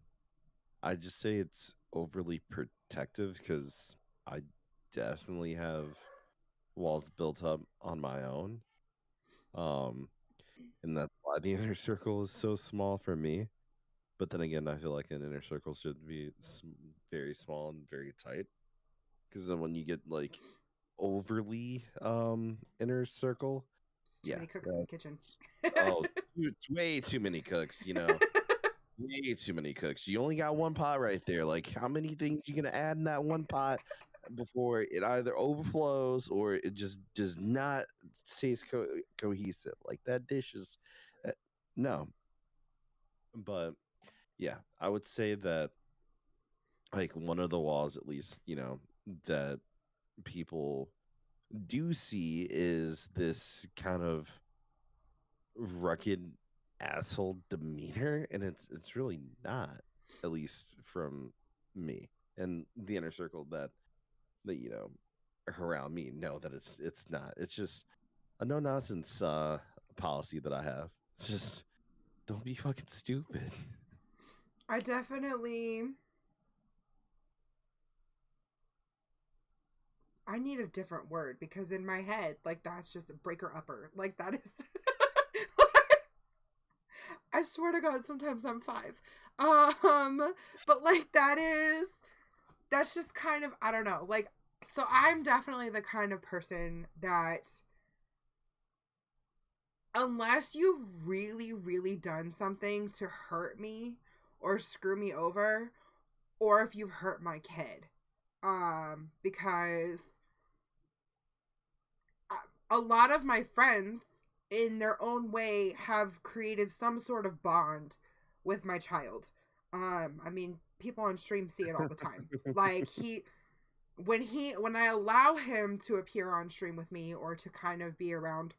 I just say it's overly protective because I definitely have walls built up on my own. Um, and that's why the inner circle is so small for me. But then again, I feel like an inner circle should be very small and very tight. Because then when you get like overly inner circle, It's too yeah, many cooks in the kitchen. oh, it's way too many cooks. Way too many cooks. You only got one pot right there. Like, how many things you gonna add in that one pot before it either overflows or it just does not taste cohesive? Like that dish is no. But yeah, I would say that like one of the walls, at least, that people do see is this kind of rugged asshole demeanor, and it's really not, at least from me and the inner circle that around me know that it's not. It's just a no nonsense policy that I have. It's just don't be fucking stupid. I definitely. I need a different word because in my head, like, that's just a breaker upper. Like, that is. I swear to God, sometimes I'm 5. But like, that's just kind of, I don't know. Like, so I'm definitely the kind of person that, unless you've really, really done something to hurt me or screw me over, or if you've hurt my kid, because a lot of my friends in their own way have created some sort of bond with my child. I mean, people on stream see it all the time. Like, when I allow him to appear on stream with me or to kind of be around,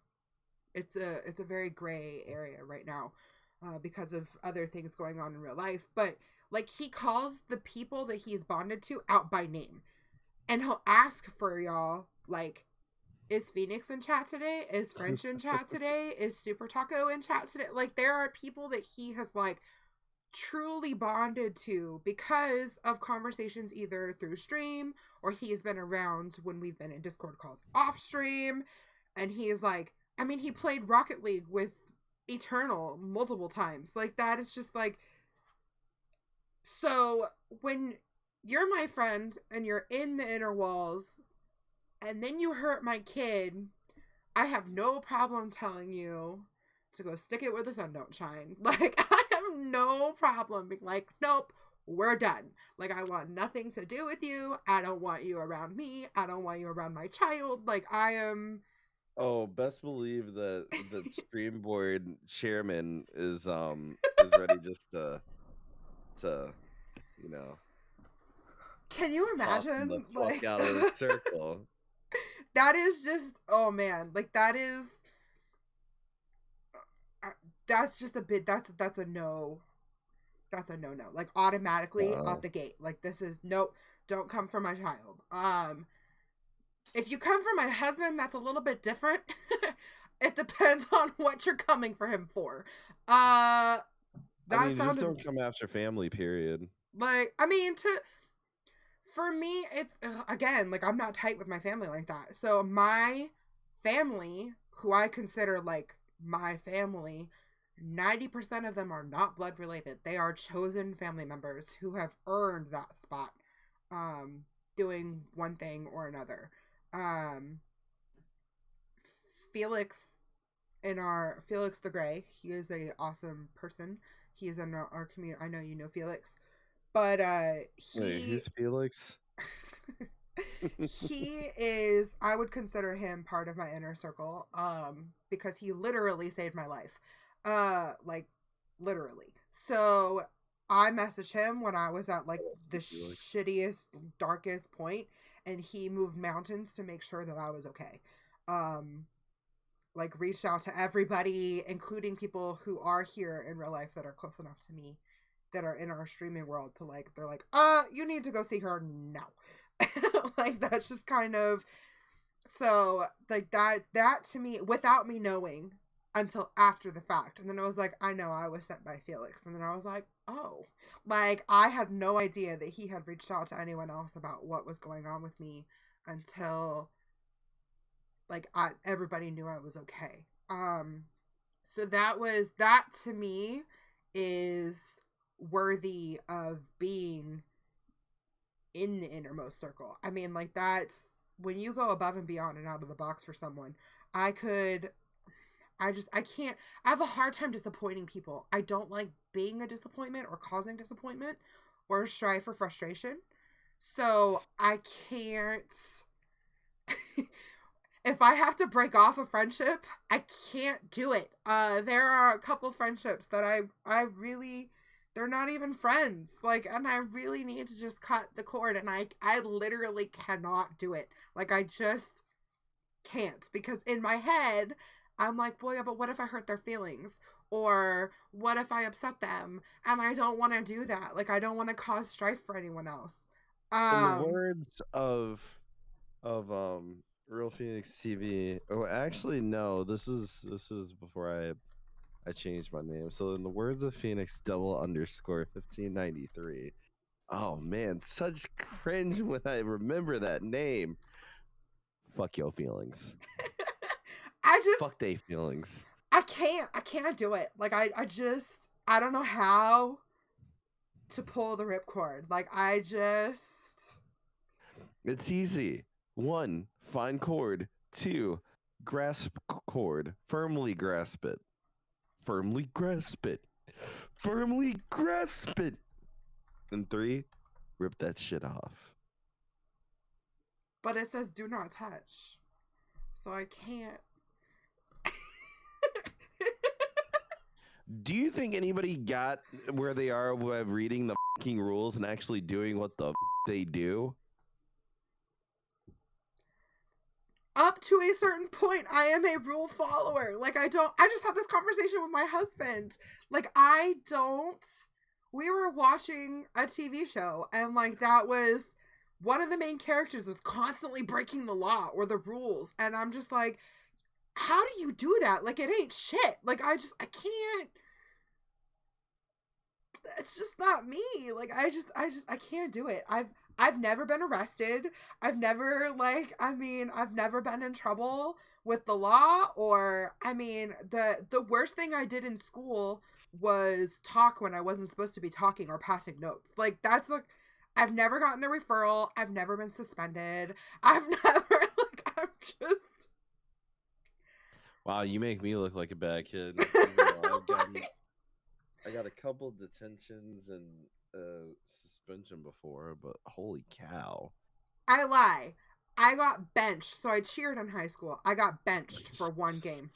it's a very gray area right now, because of other things going on in real life. But like, he calls the people that he's bonded to out by name, and he'll ask for y'all, like, is Phoenix in chat today? Is French in chat today? Is Super Taco in chat today? Like, there are people that he has, like, truly bonded to because of conversations either through stream or he has been around when we've been in Discord calls off stream. And he is like, I mean, he played Rocket League with Eternal multiple times. Like, that is just like, so when you're my friend and you're in the inner walls and then you hurt my kid, I have no problem telling you to go stick it where the sun don't shine. Like, I have no problem being like, nope, we're done. Like, I want nothing to do with you. I don't want you around me. I don't want you around my child. Like, I am... Oh, best believe that the stream board chairman is ready just to Can you imagine? the fuck out of the circle. That is just, oh man, like, that is, that's just a bit, that's a no, that's a no. Like, automatically out the gate. Like, this is, nope, don't come for my child. If you come for my husband, that's a little bit different. It depends on what you're coming for him for. I mean, just don't come after family, period. Like, I mean, for me, it's, again, like, I'm not tight with my family like that. So my family, who I consider, like, my family, 90% of them are not blood related. They are chosen family members who have earned that spot, doing one thing or another. Felix the Gray, he is a awesome person. He is in our community. I know you know Felix. But who's Felix? He is, I would consider him part of my inner circle, because he literally saved my life. Like, literally. So I messaged him when I was at, like, the shittiest, darkest point, and he moved mountains to make sure that I was okay. Like, reached out to everybody, including people who are here in real life that are close enough to me, that are in our streaming world, to, like, they're like, you need to go see her now. Like, that's just kind of, so, like, that to me, without me knowing, until after the fact. And then I was like, I know I was sent by Felix. And then I was like, oh. Like, I had no idea that he had reached out to anyone else about what was going on with me until, like, everybody knew I was okay. So that to me is worthy of being in the innermost circle. I mean, like, that's when you go above and beyond and out of the box for someone. I can't, I have a hard time disappointing people. I don't like being a disappointment or causing disappointment or strife or frustration. So I can't, if I have to break off a friendship, I can't do it. There are a couple friendships that I really, they're not even friends. Like, and I really need to just cut the cord, and I literally cannot do it. Like, I just can't, because in my head, I'm like, well, yeah, but what if I hurt their feelings? Or what if I upset them? And I don't want to do that. Like, I don't want to cause strife for anyone else. In the words of Real Phoenix TV. Oh, actually, no. This is before I changed my name. So in the words of Phoenix _1593. Oh man, such cringe when I remember that name. Fuck your feelings. Fuck they feelings. I can't do it. Like, I don't know how to pull the ripcord. Like, it's easy. 1, find cord. 2, grasp cord. Firmly grasp it. Firmly grasp it. Firmly grasp it. And 3, rip that shit off. But it says do not touch. So I can't. Do you think anybody got where they are with reading the fucking rules and actually doing what the they do? Up to a certain point, I am a rule follower. Like, I just had this conversation with my husband. Like, we were watching a TV show, and, like, that was, one of the main characters was constantly breaking the law or the rules. And I'm just like, how do you do that? Like, it ain't shit. Like, I can't. It's just not me. Like, I can't do it. I've never been arrested. I've never been in trouble with the law, or, I mean, the worst thing I did in school was talk when I wasn't supposed to be talking or passing notes. Like, that's like, I've never gotten a referral. I've never been suspended. I've never, like, I'm just. Wow, you make me look like a bad kid. I got a couple detentions and suspension before, but holy cow. I lie. I got benched. So I cheered in high school. I got benched for one game.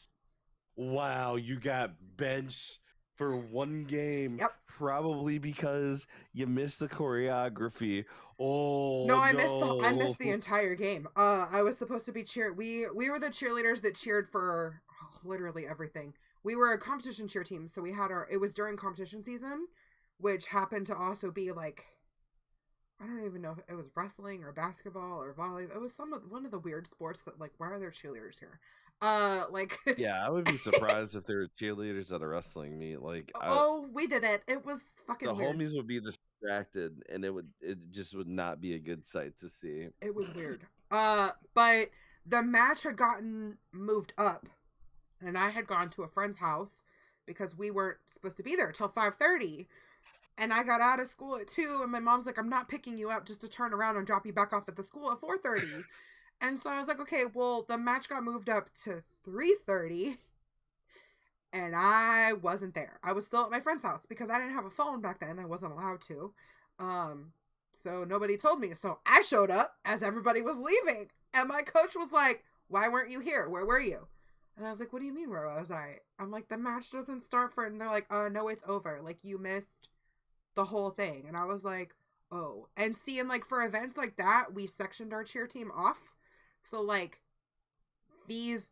Wow, you got benched for one game. Yep. Probably because you missed the choreography. Oh no, I missed the entire game. I was supposed to be we were the cheerleaders that cheered for literally everything. We were a competition cheer team, so it was during competition season, which happened to also be like, I don't even know if it was wrestling or basketball or volleyball. It was one of the weird sports that, like, why are there cheerleaders here? Like, yeah, I would be surprised if there were cheerleaders at a wrestling meet. Like, we did it. It was fucking weird. The homies would be distracted, and it just would not be a good sight to see. It was weird. But the match had gotten moved up, and I had gone to a friend's house because we weren't supposed to be there till 5:30. And I got out of school at 2, and my mom's like, I'm not picking you up just to turn around and drop you back off at the school at 4:30. And so I was like, okay, well, the match got moved up to 3:30, and I wasn't there. I was still at my friend's house because I didn't have a phone back then. I wasn't allowed to. So nobody told me. So I showed up as everybody was leaving, and my coach was like, why weren't you here? Where were you? And I was like, what do you mean, where was I? I'm like, the match doesn't start for, and they're like, no, it's over. Like, you missed the whole thing. And I was like, oh. And see, and like, for events like that, we sectioned our cheer team off. So, like, these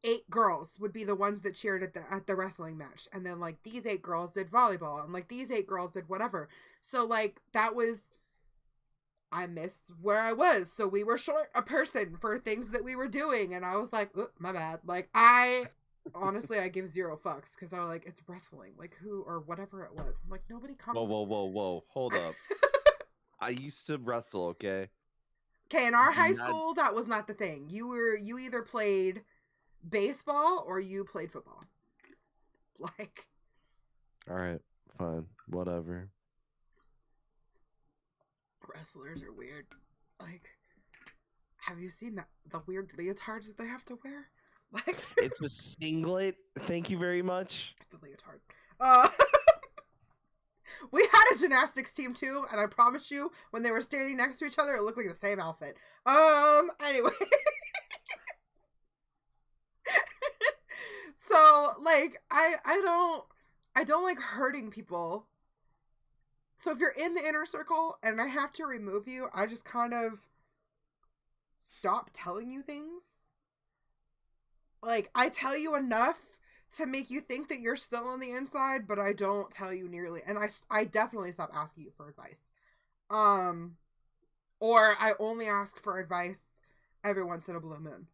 8 girls would be the ones that cheered at the wrestling match. And then, like, these 8 girls did volleyball. And, like, these 8 girls did whatever. So, like, I missed where I was. So we were short a person for things that we were doing. And I was like, my bad. Like, honestly, I give 0 fucks because I was like, it's wrestling. Like, who or whatever it was. I'm like, nobody comes. Whoa. Hold up. I used to wrestle, okay? Okay, in our Do high not- school, that was not the thing. You either played baseball or you played football. Like, All right, fine, whatever. wrestlers are weird. Like, have you seen the weird leotards that they have to wear? Like, It's a singlet. Thank you very much. it's a leotard. We had a gymnastics team too, and I promise you, when they were standing next to each other, it looked like the same outfit. Anyway. So, like, I don't like hurting people. So if you're in the inner circle and I have to remove you, I just kind of stop telling you things. Like, I tell you enough to make you think that you're still on the inside, but I don't tell you nearly. And I definitely stop asking you for advice. Or I only ask for advice every once in a blue moon.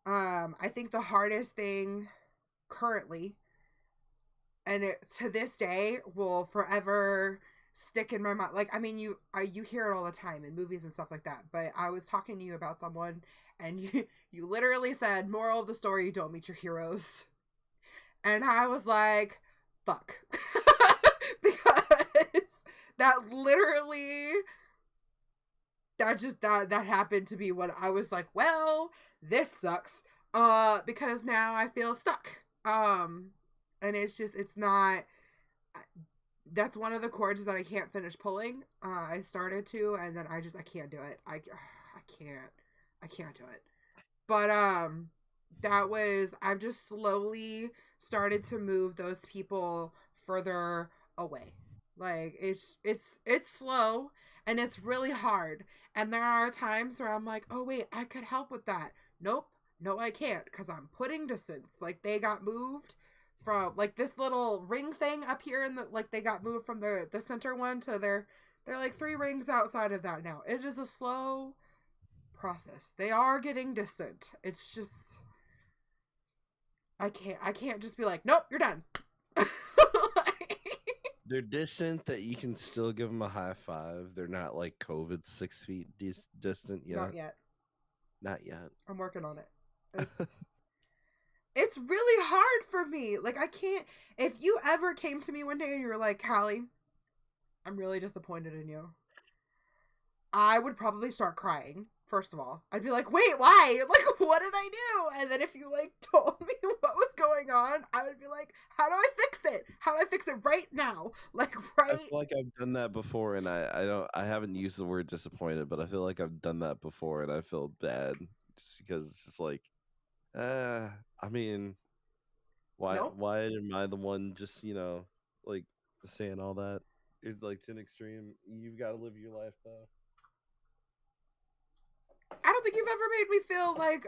I think the hardest thing currently, and it to this day will forever stick in my mind. Like, I mean, you hear it all the time in movies and stuff like that. But I was talking to you about someone, and you literally said, "Moral of the story: you don't meet your heroes." And I was like, "Fuck," because that literally, that happened to be what I was like. Well, this sucks. Because now I feel stuck. And it's not. That's one of the chords that I can't finish pulling. I started to, and then I can't do it. I can't do it. But I've just slowly started to move those people further away. Like, it's slow and it's really hard. And there are times where I'm like, oh wait, I could help with that. Nope, no I can't, because I'm putting distance. Like, they got moved from, like, this little ring thing up here in the, like, they got moved from the center one to they're like 3 rings outside of that now. It is a slow process. They are getting distant. It's just, I can't just be like, nope, you're done. They're distant that you can still give them a high five. They're not like COVID 6 feet distant yet. Not yet. Not yet. I'm working on it. It's really hard for me. Like, I can't. If you ever came to me one day and you were like, Callie, I'm really disappointed in you, I would probably start crying. First of all, I'd be like, wait, why? Like, what did I do? And then if you, like, told me what was going on, I would be like, how do I fix it? How do I fix it right now? Like, right? I feel like I've done that before, and I haven't used the word disappointed, but I feel like I've done that before, and I feel bad just because it's just like, I mean, why Nope. why am I the one just, like, saying all that? It's like, to an extreme. You've got to live your life though. I don't think you've ever made me feel like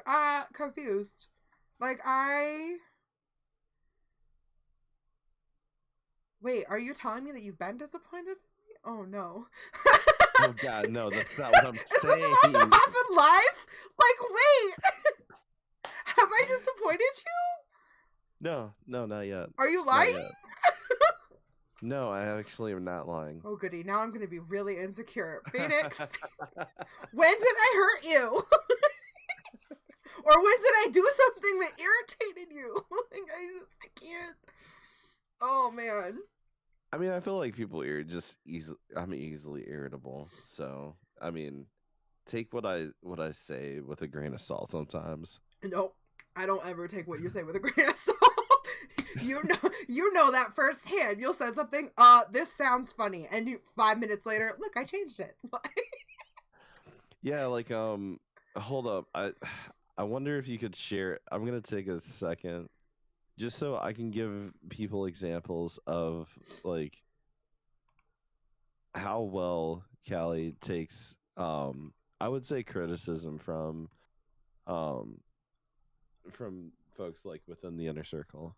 confused. Like, wait, are you telling me that you've been disappointed? Oh no. Oh god, no, that's not what I'm Is saying. this about to happen live? Like, wait. Have I disappointed you? No, not yet. Are you Not lying? yet. No, I actually am not lying. Oh goody, now I'm gonna be really insecure. Phoenix, when did I hurt you? Or when did I do something that irritated you? Like, I can't. Oh man. I mean, I feel like people are just I'm easily irritable. So, I mean, take what I say with a grain of salt sometimes. Nope. I don't ever take what you say with a grain of salt. You know that firsthand. You'll say something, this sounds funny, and 5 minutes later, look, I changed it. Yeah, like, hold up. I wonder if you could share. I'm gonna take a second just so I can give people examples of, like, how well Callie takes I would say criticism from folks, like, within the inner circle.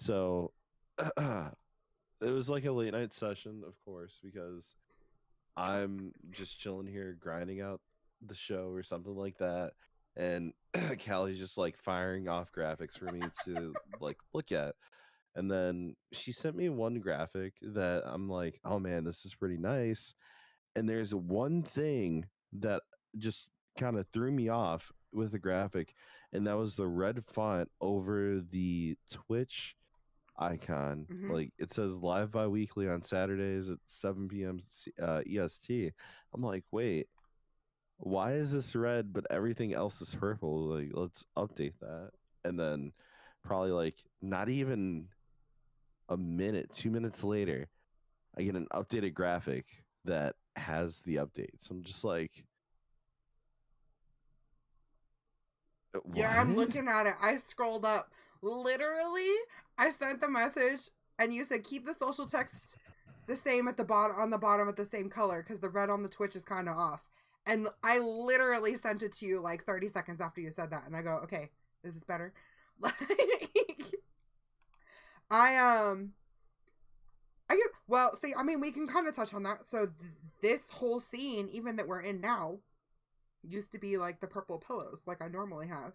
So it was like a late night session, of course, because I'm just chilling here grinding out the show or something like that, and Callie's just like firing off graphics for me to like look at. And then she sent me one graphic that I'm like, oh man, this is pretty nice. And there's one thing that just kind of threw me off with the graphic, and that was the red font over the Twitch icon. Mhm. Like it says live bi-weekly on Saturdays at 7 p.m. EST. I'm like, wait, why is this red but everything else is purple? Like, let's update that. And then probably like not even a minute, 2 minutes later, I get an updated graphic that has the updates. I'm just like, what? Yeah, I'm looking at it. I scrolled up. Literally, I sent the message and you said keep the social text the same at the bottom on the bottom with the same color because the red on the Twitch is kind of off. And I literally sent it to you like 30 seconds after you said that, and I go, okay, this is better. Like, I get well. See, I mean, we can kind of touch on that. So this whole scene, even that we're in now, used to be like the purple pillows, like I normally have,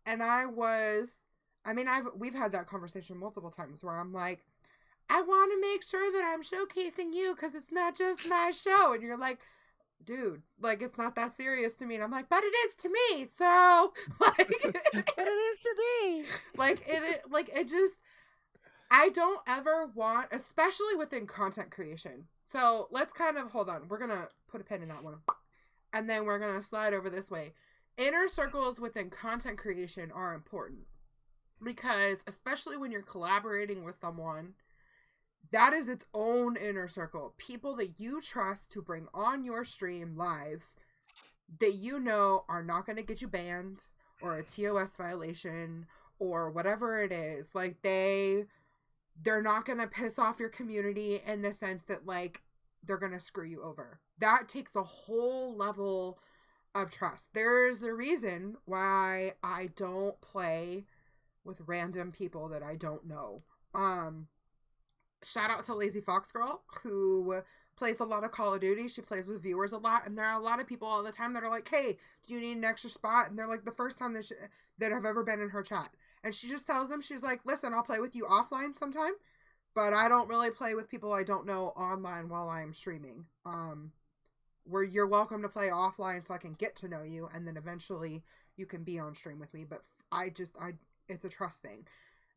and we've had that conversation multiple times where I'm like, I want to make sure that I'm showcasing you because it's not just my show, and you're like, dude, like it's not that serious to me, and I'm like, but it is to me, so like, But it is to me. like it just, I don't ever want, especially within content creation. So let's kind of hold on. We're gonna put a pin in that one, and then we're gonna slide over this way. Inner circles within content creation are important because, especially when you're collaborating with someone, that is its own inner circle. People that you trust to bring on your stream live that you know are not going to get you banned or a TOS violation or whatever it is. Like they're not going to piss off your community in the sense that like they're going to screw you over. That takes a whole level of trust. There's a reason why I don't play with random people that I don't know. Shout out to Lazy Fox Girl, who plays a lot of Call of Duty. She plays with viewers a lot, and there are a lot of people all the time that are like, hey, do you need an extra spot? And they're like the first time that have ever been in her chat. And she just tells them, she's like, listen, I'll play with you offline sometime, but I don't really play with people I don't know online while I'm streaming. Where you're welcome to play offline so I can get to know you, and then eventually you can be on stream with me. But it's a trust thing.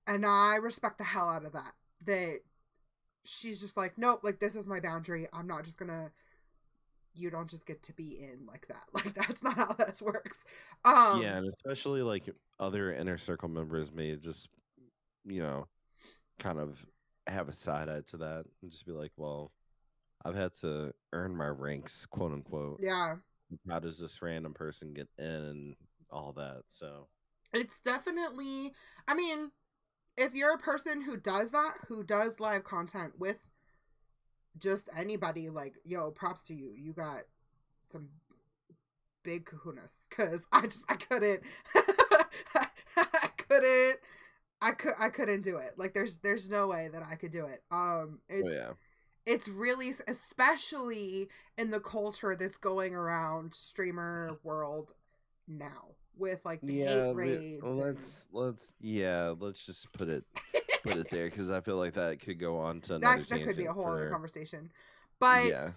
And I respect the hell out of that. That she's just like, nope, like this is my boundary. I'm not just gonna, you don't just get to be in like that. Like that's not how this works. Yeah, and especially like other inner circle members may just, kind of have a side eye to that and just be like, well, I've had to earn my ranks, quote unquote. Yeah. How does this random person get in and all that? So it's definitely, I mean, if you're a person who does that, who does live content with just anybody, like, yo, props to you. You got some big kahunas. Because I couldn't. I couldn't do it. Like, there's no way that I could do it. It's really, especially in the culture that's going around streamer world now. With like the hate raids. Let's just put it there because I feel like that could go on to another that could be a whole other conversation. But yeah.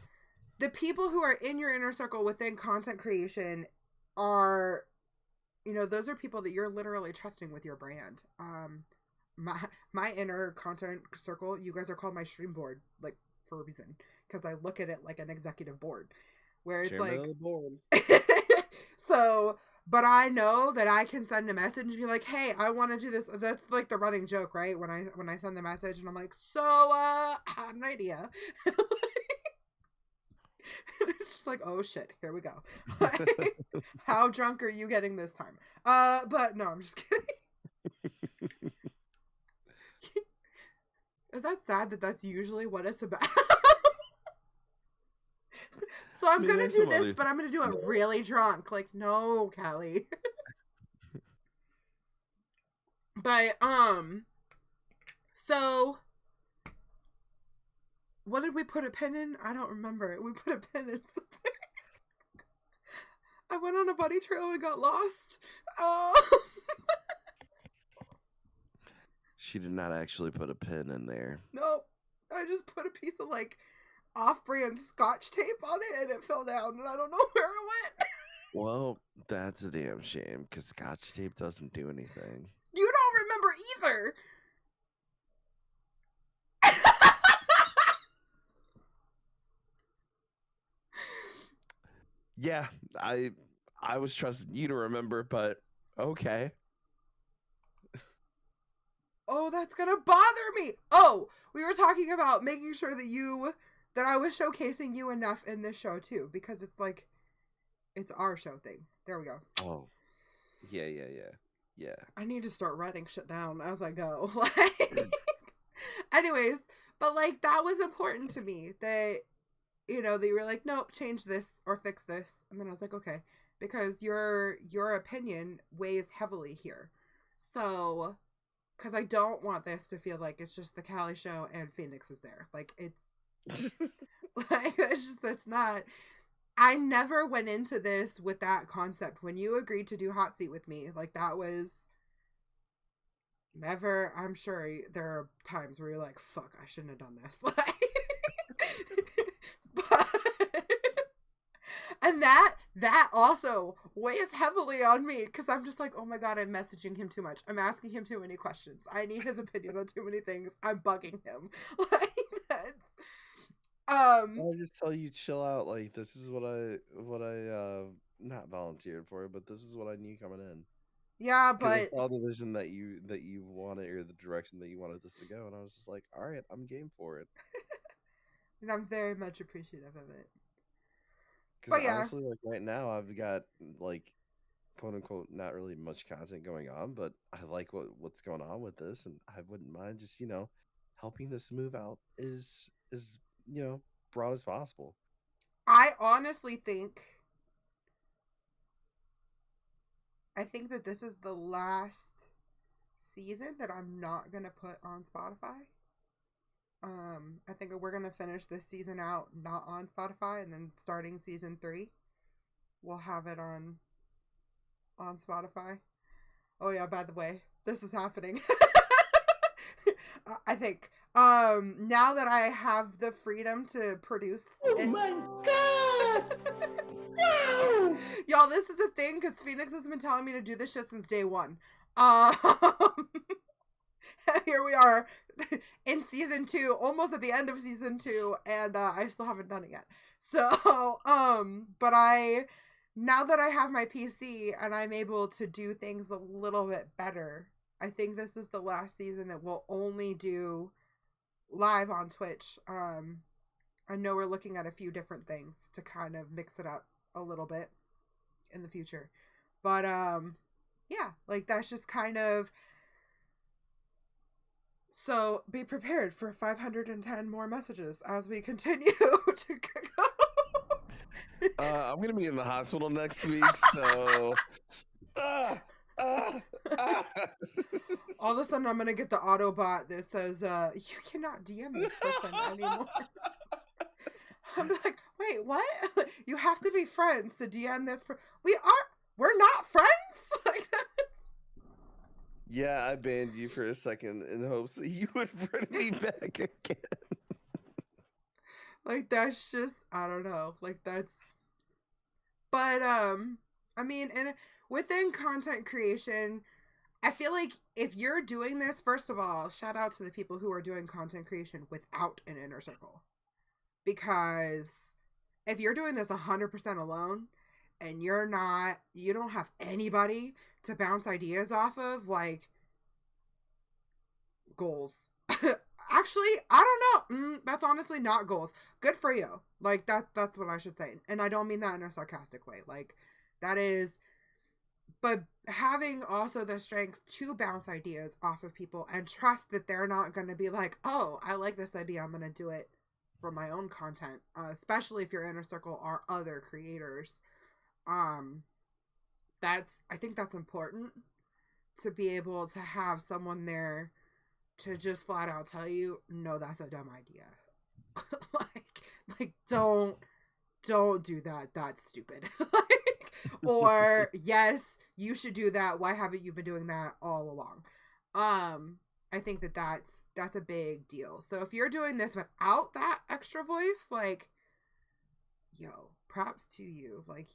The people who are in your inner circle within content creation are, those are people that you're literally trusting with your brand. My inner content circle, you guys are called my stream board, like for a reason, because I look at it like an executive board, where it's like board. So. But I know that I can send a message and be like, hey, I want to do this. That's like the running joke, right? When I send the message and I'm like, so, I had an idea. It's just like, oh shit, here we go. How drunk are you getting this time? But no, I'm just kidding. Is that sad that that's usually what it's about? So I'm gonna do this, but I'm gonna do it really drunk. Like, no, Callie. But so what did we put a pin in? I don't remember it. We put a pin in something. I went on a bunny trail and got lost. She did not actually put a pin in there. Nope. I just put a piece of like off-brand scotch tape on it and it fell down and I don't know where it went. Well, that's a damn shame because scotch tape doesn't do anything. You don't remember either. Yeah, I was trusting you to remember, but okay. Oh, that's gonna bother me. Oh, we were talking about making sure that I was showcasing you enough in this show too, because it's like, it's our show thing. There we go. Oh, yeah. I need to start writing shit down as I go. Like, anyways, but like that was important to me that, you know, they were like, nope, change this or fix this, and then I was like, okay, because your opinion weighs heavily here, so. Because I don't want this to feel like it's just the Cali show and Phoenix is there. Like, it's... like, that's not... I never went into this with that concept. When you agreed to do Hotseat with me, like, that was... Never... I'm sure there are times where you're like, fuck, I shouldn't have done this. Like... but... And that also weighs heavily on me because I'm just like, oh my god, I'm messaging him too much. I'm asking him too many questions. I need his opinion on too many things. I'm bugging him. Like, that's I'll just tell you, chill out. Like, this is what I not volunteered for, but this is what I knew coming in. Yeah, 'Cause but I saw the vision that you wanted, or the direction that you wanted this to go, and I was just like, all right, I'm game for it. and I'm very much appreciative of it. Because But yeah. honestly, like right now, I've got like quote unquote not really much content going on, but I like what's going on with this, and I wouldn't mind just helping this move out is broad as possible. I honestly think that this is the last season that I'm not gonna put on Spotify. I think we're gonna finish this season out not on Spotify, and then starting season 3, we'll have it on Spotify. Oh yeah, by the way, this is happening. I think now that I have the freedom to produce. Oh my god! No! Y'all, this is a thing because Phoenix has been telling me to do this shit since day one. Here we are in season 2, almost at the end of season 2, and I still haven't done it yet. So, but now that I have my PC and I'm able to do things a little bit better, I think this is the last season that we'll only do live on Twitch. I know we're looking at a few different things to kind of mix it up a little bit in the future. But, yeah, like that's just kind of... So be prepared for 510 more messages as we continue to go. I'm gonna be in the hospital next week, so all of a sudden I'm gonna get the Autobot that says, "You cannot DM this person anymore." I'm like, wait, what? You have to be friends to DM this. We're not friends. Like that. Yeah, I banned you for a second in hopes that you would bring me back again. Like, that's just, I don't know. Like, that's... But, I mean, and within content creation, I feel like if you're doing this, first of all, shout out to the people who are doing content creation without an inner circle. Because if you're doing this 100% alone, and you don't have anybody to bounce ideas off of, like, goals. Actually, I don't know. That's honestly not goals. Good for you. Like, that's what I should say. And I don't mean that in a sarcastic way. Like, that is... But having also the strength to bounce ideas off of people and trust that they're not going to be like, oh, I like this idea, I'm going to do it for my own content. Especially if your inner circle are other creators. I think that's important to be able to have someone there to just flat out tell you, no, that's a dumb idea. like don't do that. That's stupid. Like, Or yes, you should do that. Why haven't you been doing that all along? I think that's a big deal. So if you're doing this without that extra voice, like, yo, props to you. Like,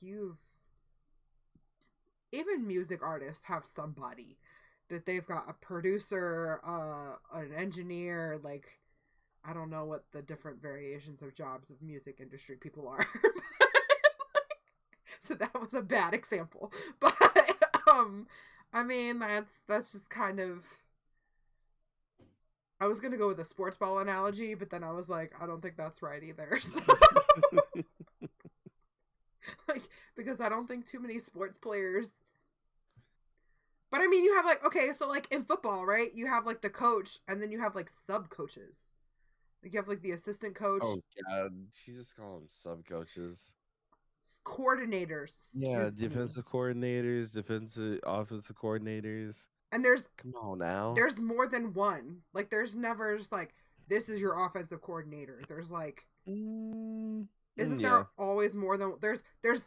even music artists have somebody that they've got, a producer, an engineer, like, I don't know what the different variations of jobs of music industry people are. So that was a bad example. But I mean, that's just kind of, I was going to go with a sports ball analogy, but then I was like, I don't think that's right either. So, like, because I don't think too many sports players. But I mean, you have like, okay, so like in football, right? You have like the coach, and then you have like sub coaches. Like you have like the assistant coach. Oh God, she just call them sub coaches. Coordinators. Yeah, defensive coordinators, defensive offensive coordinators. And there's, come on now. There's more than one. Like there's never just like, this is your offensive coordinator. There's like, isn't there always more than, there's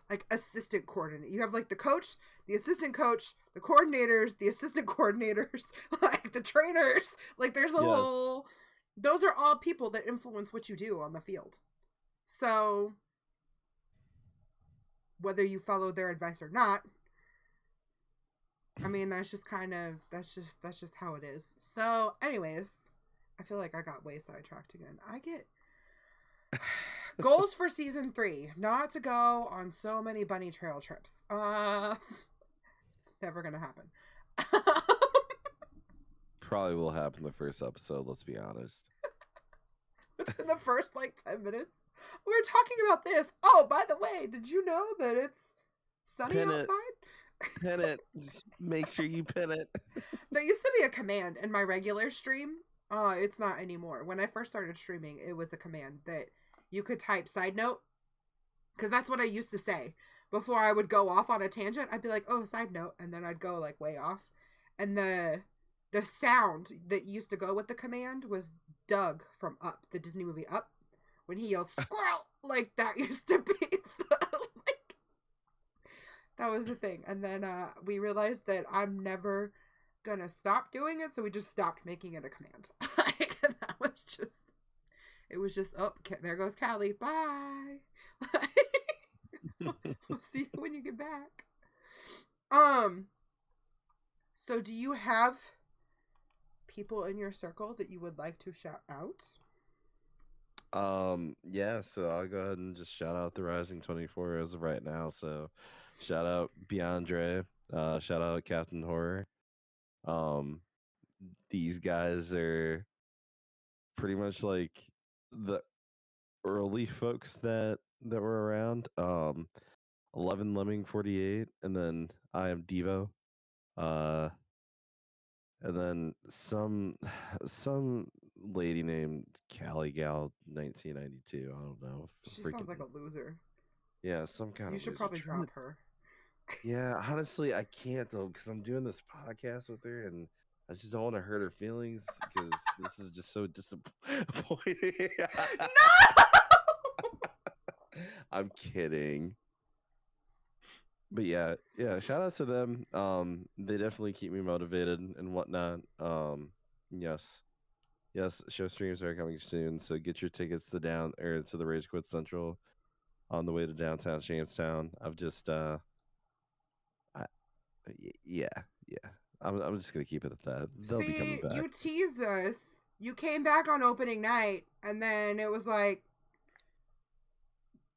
like assistant coordinator. You have like the coach, the assistant coach, the coordinators, the assistant coordinators, like the trainers. Like there's a whole, those are all people that influence what you do on the field. So whether you follow their advice or not, I mean, that's just how it is. So anyways, I feel like I got way sidetracked again. I get goals for season 3, not to go on so many bunny trail trips. It's never gonna happen. Probably will happen the first episode, let's be honest. In the first like 10 minutes, we were talking about this. Oh, by the way, did you know that it's sunny outside? Pin it. Just make sure you pin it. There used to be a command in my regular stream. It's not anymore. When I first started streaming, it was a command that you could type side note, because that's what I used to say before I would go off on a tangent. I'd be like, oh, side note, and then I'd go like way off. And the sound that used to go with the command was Doug from Up, the Disney movie Up, when he yells squirrel. Like that used to be like, that was the thing. And then we realized that I'm never gonna stop doing it, so we just stopped making it a command. Like, that was just, it was just, oh, there goes Cali, bye. We'll see you when you get back. So do you have people in your circle that you would like to shout out? Yeah, so I'll go ahead and just shout out the Rising 24 as of right now. So shout out Beyondre, shout out Captain Horror. These guys are pretty much like the early folks that were around. 11 Lemming 48, and then I am Devo. And then some lady named Cali Gal 1992. I don't know. She sounds like a loser. Yeah, some kind of. You should probably drop her. Yeah, honestly, I can't though, because I'm doing this podcast with her, and I just don't want to hurt her feelings because this is just so disappointing. No! I'm kidding. But yeah, shout out to them. They definitely keep me motivated and whatnot. Yes, show streams are coming soon, so get your tickets to the Rage Quit Central on the way to downtown Jamestown. I've just yeah. I'm just gonna keep it at that. They'll be coming back. You teased us. You came back on opening night, and then it was like,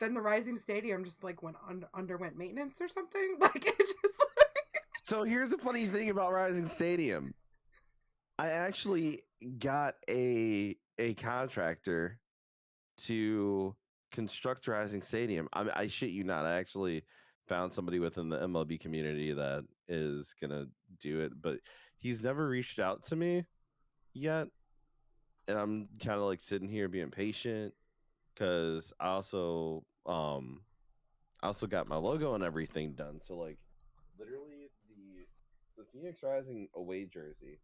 then the Rising Stadium just like underwent maintenance or something. Like it just like... So here's the funny thing about Rising Stadium. I actually got a contractor to construct Rising Stadium. I shit you not. I actually found somebody within the MLB community that is gonna do it, but he's never reached out to me yet, and I'm kind of like sitting here being patient because I also got my logo and everything done. So like literally the Phoenix Rising away jersey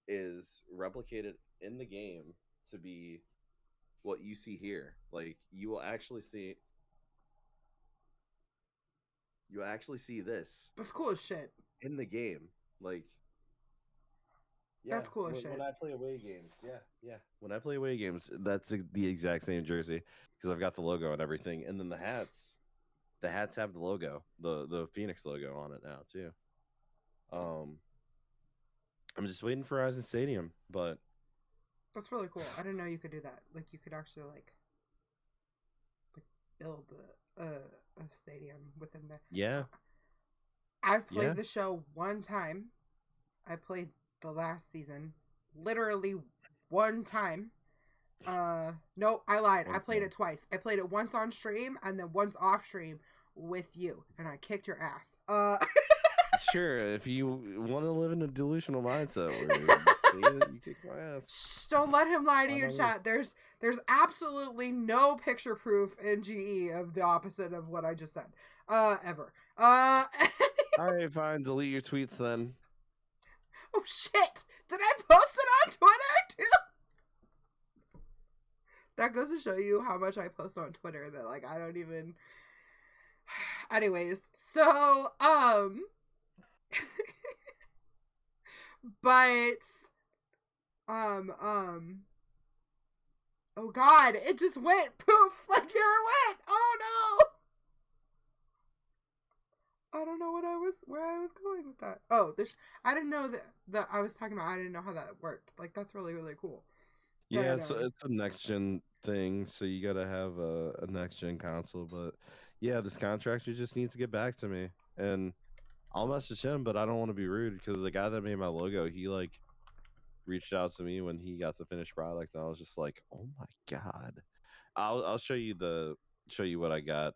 is replicated in the game to be what you see here. Like you will actually see You actually see this That's cool as shit. in the game. Like, yeah, That's cool as shit. when I play away games, yeah. When I play away games, that's the exact same jersey because I've got the logo and everything, and then the hats have the logo, the Phoenix logo on it now too. I'm just waiting for Horizon Stadium, but That's really cool. I didn't know you could do that. Like you could actually like build a stadium within the. yeah, I've played Yeah. the show one time. I played the last season, literally one time. No, I lied. I played it twice. I played it once on stream and then once off stream with you, and I kicked your ass. sure. If you want to live in a delusional mindset, where you kick my ass. Shh, don't let him lie to I you, don't chat. There's absolutely no picture proof in GE of the opposite of what I just said. Ever. All right, fine. Delete your tweets then. Oh shit! Did I post it on Twitter too? That goes to show you how much I post on Twitter that like I don't even. Anyways, so but oh god, it just went poof like here it went. Oh no. I don't know where I was going with that. Oh, I didn't know that I was talking about. I didn't know how that worked. Like that's really really cool. Yeah, But, it's a next gen thing, so you got to have a next gen console. But yeah, this contractor just needs to get back to me, and I'll message him. But I don't want to be rude because the guy that made my logo, he like reached out to me when he got the finished product, and I was just like, oh my god. I'll show you what I got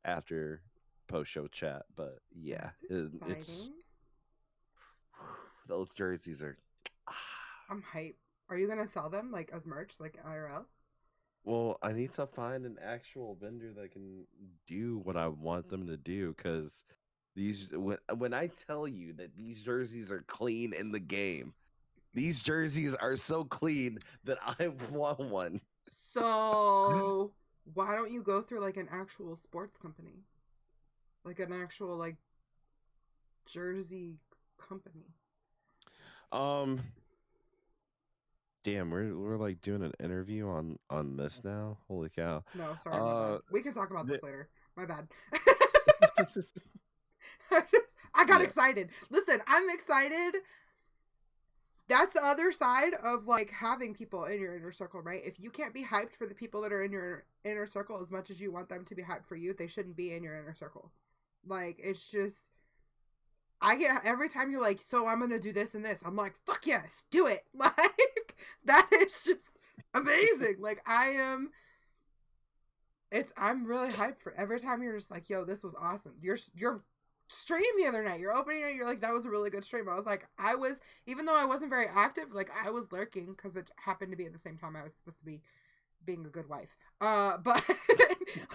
after post show chat. But yeah, that's it's exciting. those jerseys are. I'm hyped. Are you gonna sell them like as merch, like IRL? Well, I need to find an actual vendor that can do what I want them to do. Because these, when I tell you that these jerseys are clean in the game, these jerseys are so clean that I want one. So why don't you go through like an actual sports company, like an actual like jersey company? Damn, we're like doing an interview on this now. Holy cow! No, sorry, my bad. We can talk about this later. My bad. I got excited. Listen, I'm excited. That's the other side of like having people in your inner circle, right? If you can't be hyped for the people that are in your inner circle as much as you want them to be hyped for you, they shouldn't be in your inner circle. Like it's just, I get every time you're like, so I'm gonna do this and this. I'm like, fuck yes, do it. Like that is just amazing. Like I'm really hyped for every time you're just like, yo, this was awesome. Your stream the other night, you're opening it, you're like, that was a really good stream. I was like, even though I wasn't very active, like I was lurking because it happened to be at the same time I was supposed to be being a good wife. But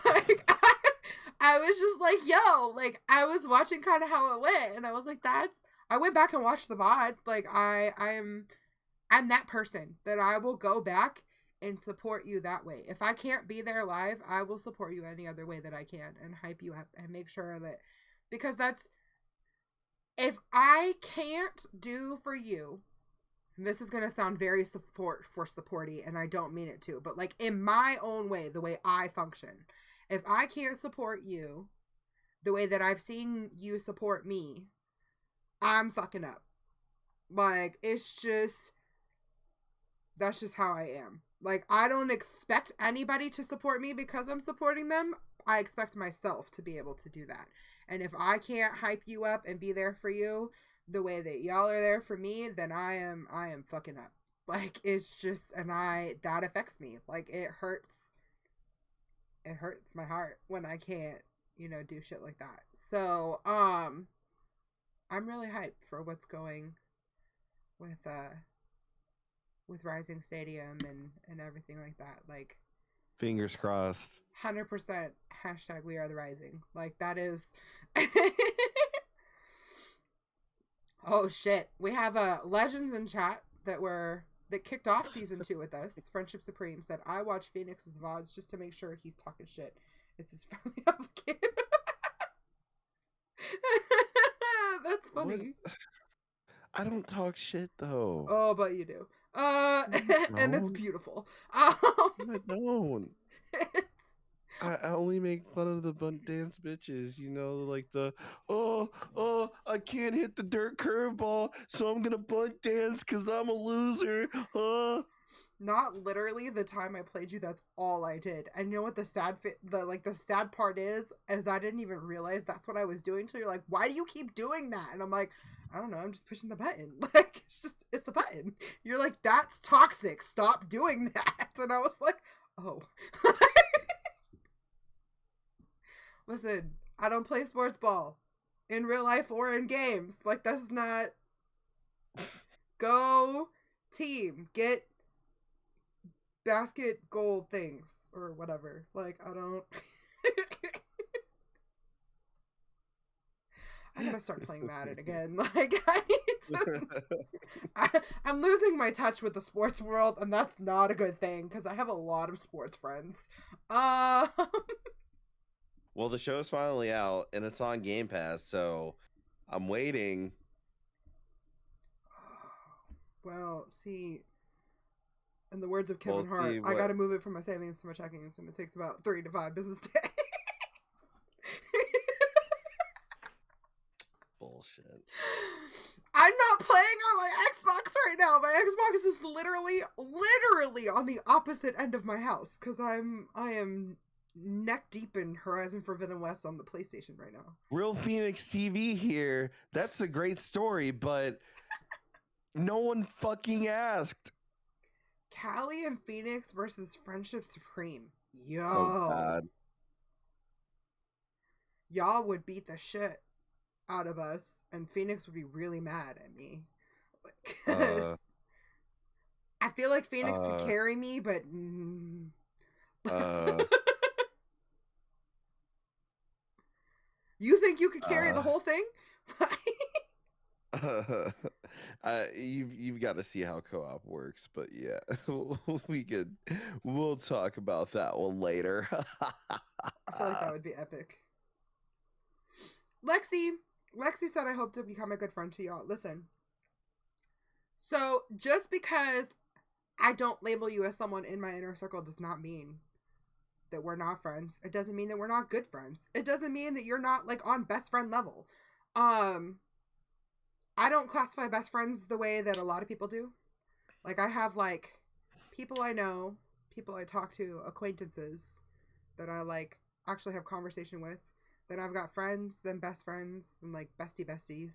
like I was just like, yo, like I was watching kind of how it went, and I was like, I went back and watched the VOD. Like I'm that person that I will go back and support you that way. If I can't be there live, I will support you any other way that I can and hype you up and make sure that, because if I can't do for you, and this is going to sound very supporty, and I don't mean it to, but like in my own way, the way I function, if I can't support you the way that I've seen you support me, I'm fucking up. Like, that's just how I am. Like, I don't expect anybody to support me because I'm supporting them. I expect myself to be able to do that. And if I can't hype you up and be there for you the way that y'all are there for me, then I am fucking up. Like, it's just, that affects me. Like, it hurts my heart when I can't, do shit like that. So, I'm really hyped for what's going with Rising Stadium and everything like that. Like, fingers crossed. 100% hashtag We Are the Rising. Like, that is. Oh shit, we have legends in chat that kicked off season 2 with us. Friendship Supreme said, I watch Phoenix's VODs just to make sure he's talking shit. It's his friendly advocate. That's funny. What? I don't talk shit though. Oh, but you do. And it's don't. beautiful. I don't. It's- I only make fun of the bunt dance bitches, you know, like the I can't hit the dirt curveball, so I'm gonna bunt dance because I'm a loser. Not literally the time I played you, that's all I did. And you know what the sad part is I didn't even realize that's what I was doing till you're like, why do you keep doing that? And I'm like, I don't know, I'm just pushing the button. Like, it's the button. You're like, that's toxic. Stop doing that. And I was like, oh. Listen, I don't play sports ball in real life or in games. Like, that's not. Go team. Get basket goal things or whatever. Like, I don't. I gotta start playing Madden again. Like, I need to. I'm losing my touch with the sports world, and that's not a good thing because I have a lot of sports friends. Well, the show's finally out and it's on Game Pass, so I'm waiting. Well, see, in the words of Kevin We'll Hart, see I what- gotta move it from my savings to my checkings, and it takes about 3 to 5 business days. Bullshit. I'm not playing on my Xbox right now. My Xbox is literally on the opposite end of my house because I am neck deep in Horizon Forbidden West on the PlayStation right now. Real Phoenix TV here. That's a great story, but no one fucking asked. Cali and Phoenix versus Friendship Supreme. Yo. Oh, God. Y'all would beat the shit out of us, and Phoenix would be really mad at me. 'Cause I feel like Phoenix could carry me, but you think you could carry the whole thing? You've got to see how co-op works, but yeah, we'll talk about that one later. I feel like that would be epic. Lexi said, I hope to become a good friend to y'all. Listen. So, just because I don't label you as someone in my inner circle does not mean that we're not friends. It doesn't mean that we're not good friends. It doesn't mean that you're not, like, on best friend level. I don't classify best friends the way that a lot of people do. Like, I have, like, people I know, people I talk to, acquaintances that I, like, actually have conversation with. Then I've got friends, then best friends, and like besties,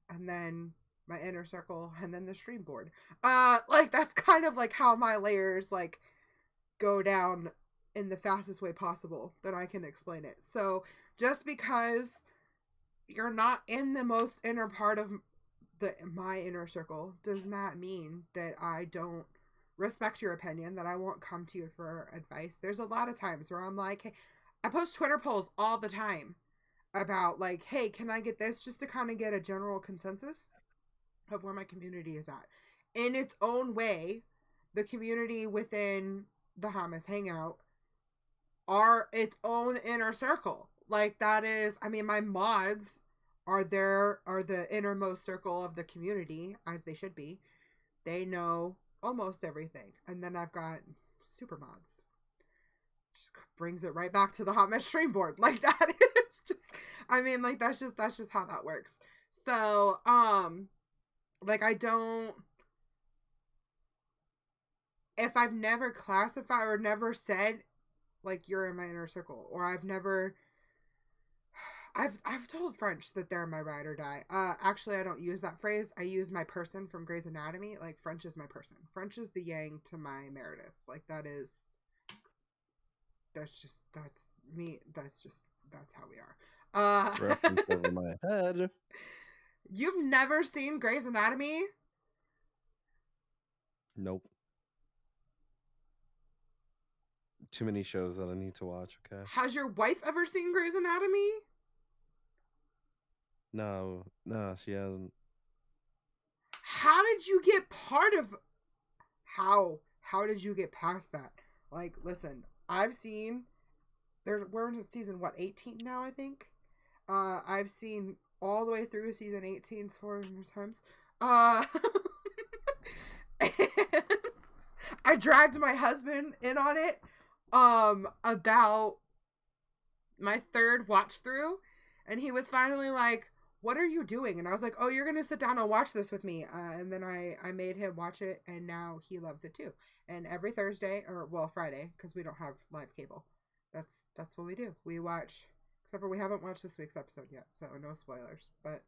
and then my inner circle, and then the stream board. Like that's kind of like how my layers like go down in the fastest way possible that I can explain it. So just because you're not in the most inner part of my inner circle does not mean that I don't respect your opinion, that I won't come to you for advice. There's a lot of times where I'm like, hey, I post Twitter polls all the time about like, hey, can I get this? Just to kind of get a general consensus of where my community is at. In its own way, the community within the Hotmess Hangout are its own inner circle. Like that is, I mean, my mods are the innermost circle of the community, as they should be. They know almost everything. And then I've got super mods. Just brings it right back to the Hotmess stream board. Like that is just, I mean, like that's just how that works. So, like I don't, if I've never classified or never said like you're in my inner circle, or I've told French that they're my ride or die. Actually I don't use that phrase. I use my person from Grey's Anatomy. Like French is my person. French is the Yang to my Meredith. Like that's me. That's how we are. Reference over my head. You've never seen Grey's Anatomy? Nope. Too many shows that I need to watch, okay? Has your wife ever seen Grey's Anatomy? No, she hasn't. How did you get part of how did you get past that? Like, listen, I've seen we're in season 18 now, I think. I've seen all the way through season 18 4 times. And I dragged my husband in on it about my third watch through, and he was finally like, what are you doing? And I was like, oh, you're gonna sit down and watch this with me. And then I made him watch it, and now he loves it too. And every Thursday, or well, Friday, because we don't have live cable, that's what we do. We watch, except for we haven't watched this week's episode yet, so no spoilers. But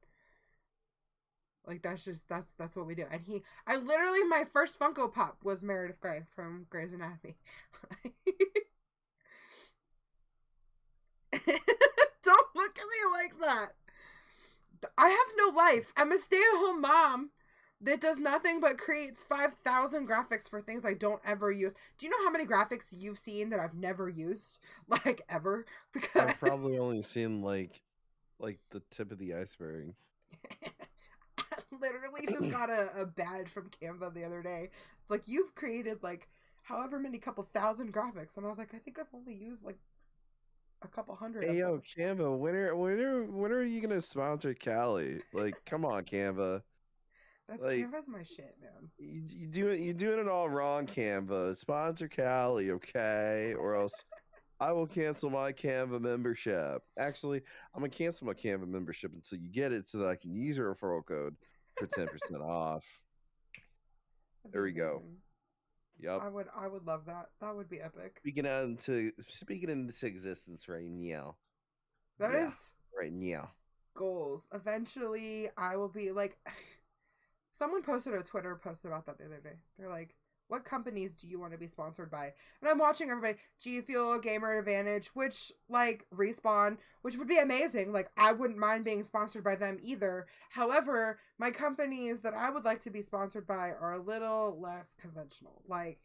like that's what we do. And I literally, my first Funko Pop was Meredith Grey from Grey's Anatomy. Don't look at me like that. I have no life. I'm a stay-at-home mom that does nothing but creates 5,000 graphics for things I don't ever use. Do you know how many graphics you've seen that I've never used? Like, ever? Because I've probably only seen like the tip of the iceberg. I literally just got a badge from Canva the other day. It's like, you've created like however many couple thousand graphics. And I was like, I think I've only used like a couple hundred. Hey, yo, Canva, when are you gonna sponsor Cali? Like, come on, Canva. That's like, Canva's my shit, man. You're doing it all wrong, Canva. Sponsor Cali, okay? Or else I will cancel my Canva membership. Actually, I'm gonna cancel my Canva membership until you get it so that I can use your referral code for 10% off. There we go. Yep. I would love that. That would be epic. Speaking into existence right now. That is right now. Goals. Eventually, I will be like. Someone posted a Twitter post about that the other day. They're like, "What companies do you want to be sponsored by?" And I'm watching everybody. G Fuel, Gamer Advantage, which like Respawn, which would be amazing. Like I wouldn't mind being sponsored by them either. However, my companies that I would like to be sponsored by are a little less conventional, like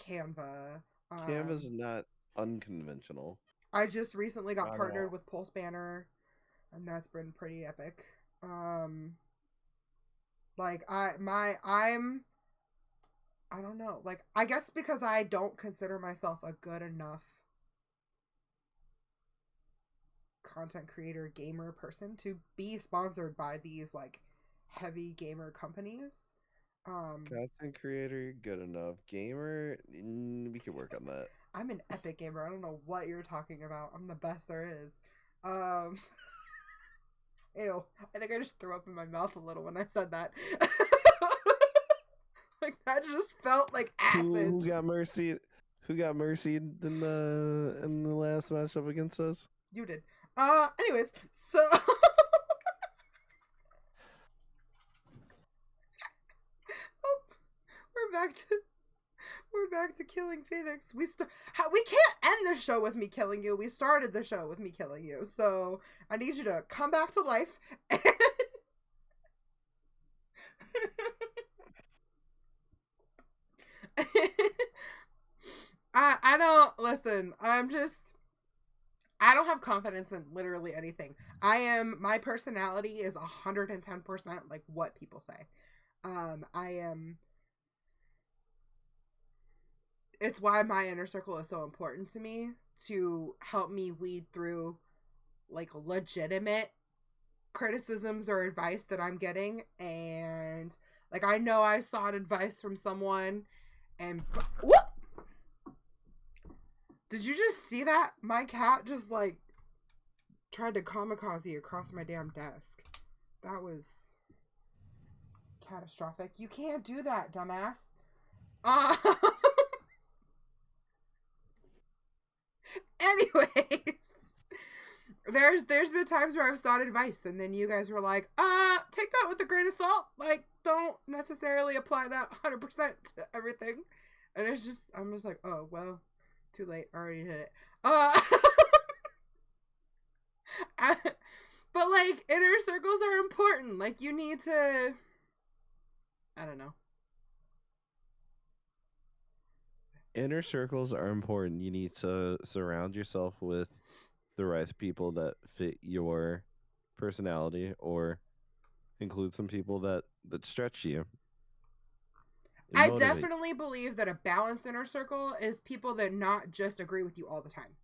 Canva. Canva's not unconventional. I just recently got partnered with Pulse Banner, and that's been pretty epic. Like I don't know. Like I guess because I don't consider myself a good enough content creator gamer person to be sponsored by these like heavy gamer companies. Content creator, good enough. Gamer, we could work on that. I'm an epic gamer. I don't know what you're talking about. I'm the best there is. Ew. I think I just threw up in my mouth a little when I said that. Like that just felt like acid. Who got mercy? Who got mercied in the last matchup against us? You did. Anyways, so we're back to killing Phoenix. We can't end the show with me killing you. We started the show with me killing you. So I need you to come back to life. I don't listen. I don't have confidence in literally anything. My personality is 110% like what people say. It's why my inner circle is so important to me, to help me weed through like legitimate criticisms or advice that I'm getting. And like I know I sought advice from someone and whoop! Did you just see that? My cat just like tried to kamikaze across my damn desk. That was catastrophic. You can't do that, dumbass. Anyways, there's been times where I've sought advice and then you guys were like, take that with a grain of salt. Like, don't necessarily apply that 100% to everything. And I'm just like, oh, well, too late. I already did it. But like, inner circles are important. Like, you need to, I don't know. Inner circles are important. You need to surround yourself with the right people that fit your personality, or include some people that stretch you. I definitely believe that a balanced inner circle is people that not just agree with you all the time.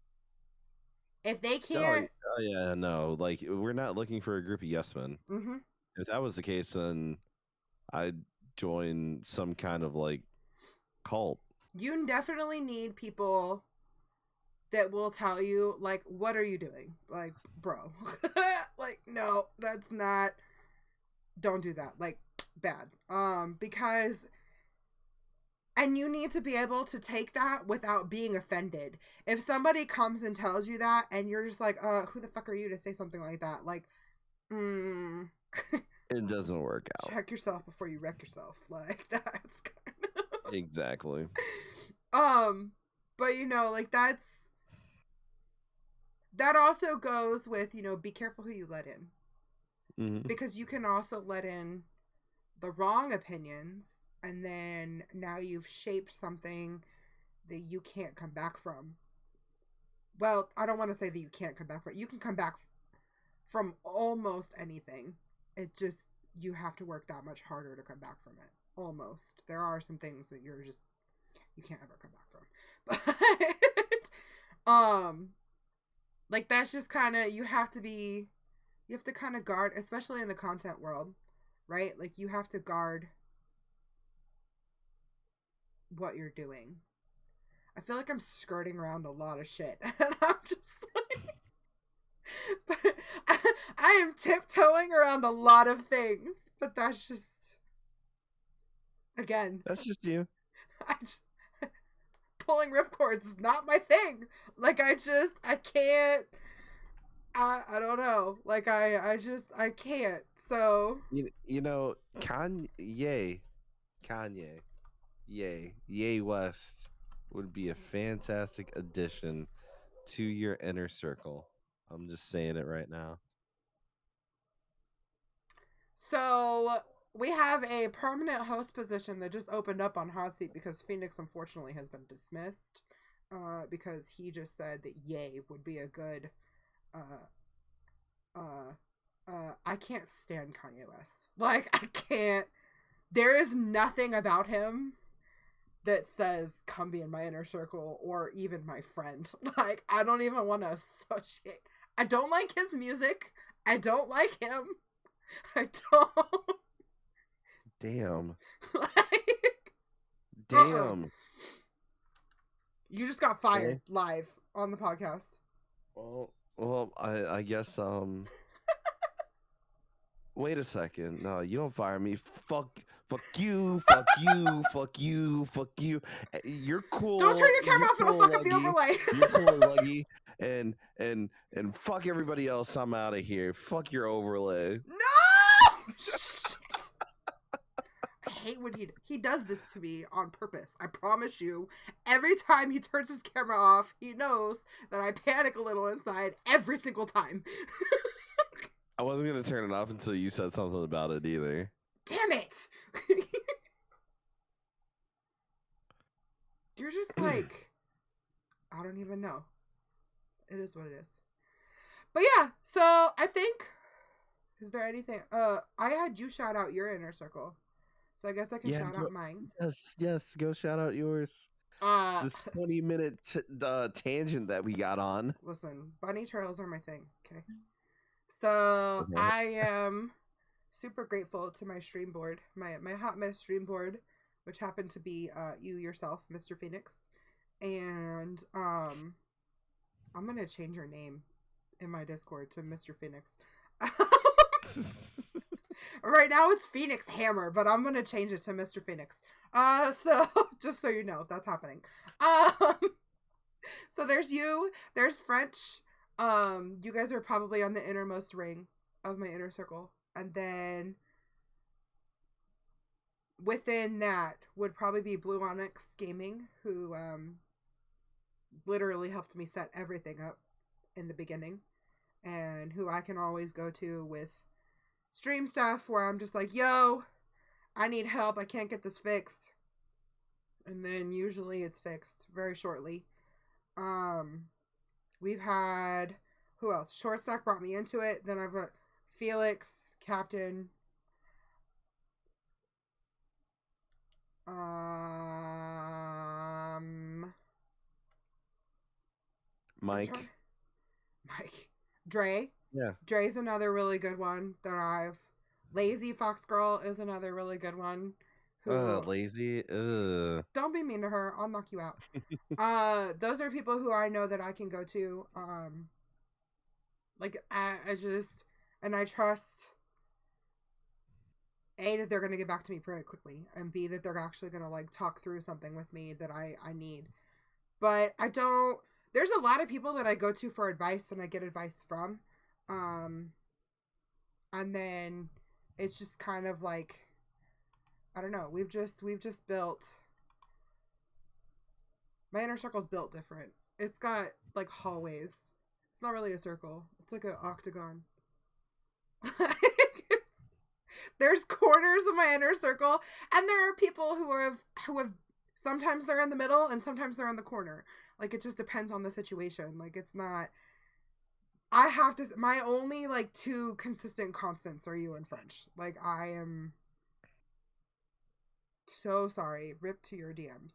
If they can't, Oh yeah, no, like we're not looking for a group of yes men. Mm-hmm. If that was the case, then I'd join some kind of like cult. You definitely need people that will tell you, like, what are you doing? Like, bro. Like, no, that's not, don't do that. Like, bad. Because, and you need to be able to take that without being offended. If somebody comes and tells you that and you're just like, who the fuck are you to say something like that? Like, It doesn't work out. check yourself before you wreck yourself. Like, that's kind of... Exactly. But you know, like, that also goes with, you know, be careful who you let in. Mm-hmm. Because you can also let in the wrong opinions, and then now you've shaped something that you can't come back from. Well, I don't want to say that you can't come back, but you can come back from almost anything. It just, you have to work that much harder to come back from it. Almost. There are some things that you can't ever come back from. But, like, that's just kind of, you have to kind of guard, especially in the content world, right? Like, you have to guard what you're doing. I feel like I'm skirting around a lot of shit. And I'm just like... But I am tiptoeing around a lot of things. But that's just... Again. That's just you. Pulling ripcords is not my thing. Like, I can't... I don't know. Like, I can't. So... You know, Kanye, Ye West would be a fantastic addition to your inner circle. I'm just saying it right now. So we have a permanent host position that just opened up on Hotseat because Phoenix unfortunately has been dismissed. Because he just said that Ye would be a good I can't stand Kanye West. Like, I can't. There is nothing about him that says come be in my inner circle or even my friend. Like, I don't even want to associate. I don't like his music. I don't like him. I don't. Damn. Like, Damn. you just got fired live on the podcast. Well, I guess wait a second. No, you don't fire me. Fuck you, fuck you, fuck you, fuck you. You're cool. Don't turn your camera off, it'll fuck up the overlay. You're cool, Luggy. And fuck everybody else. I'm out of here. Fuck your overlay. No! Shit. I hate when he does this to me on purpose. I promise you. Every time he turns his camera off, he knows that I panic a little inside every single time. I wasn't gonna turn it off until you said something about it either. Damn it! You're just like, I don't even know. It is what it is. But yeah, so I think, is there anything? I had you shout out your inner circle, so I guess I can shout out mine. Yes, go shout out yours. This 20-minute tangent that we got on. Listen, bunny trails are my thing. Okay. So I am super grateful to my stream board, my Hotmess stream board, which happened to be you yourself, Mr. Phoenix, and I'm gonna change your name in my Discord to Mr. Phoenix. Right now it's Phoenix Hammer, but I'm gonna change it to Mr. Phoenix. So just so you know, that's happening. So there's you, there's French. You guys are probably on the innermost ring of my inner circle. And then within that would probably be Blue Onyx Gaming, who literally helped me set everything up in the beginning. And who I can always go to with stream stuff where I'm just like, yo, I need help. I can't get this fixed. And then usually it's fixed very shortly. We've had, who else? Short Stack brought me into it. Then I've got Felix, Captain, Mike, Dre. Yeah. Dre's another really good one that I've. Lazy Fox Girl is another really good one. Lazy. Don't be mean to her. I'll knock you out. Those are people who I know that I can go to. Like I just, and I trust. A, that they're gonna get back to me pretty quickly, and B, that they're actually gonna like talk through something with me that I need. But I don't. There's a lot of people that I go to for advice and I get advice from, and then it's just kind of like, I don't know. We've just built. My inner circle's built different. It's got like hallways. It's not really a circle. It's like an octagon. There's corners of my inner circle, and there are people who have sometimes they're in the middle and sometimes they're in the corner. Like it just depends on the situation. Like it's not. I have to. My only like 2 consistent constants are you and French. Like I am so sorry. Rip to your DMs.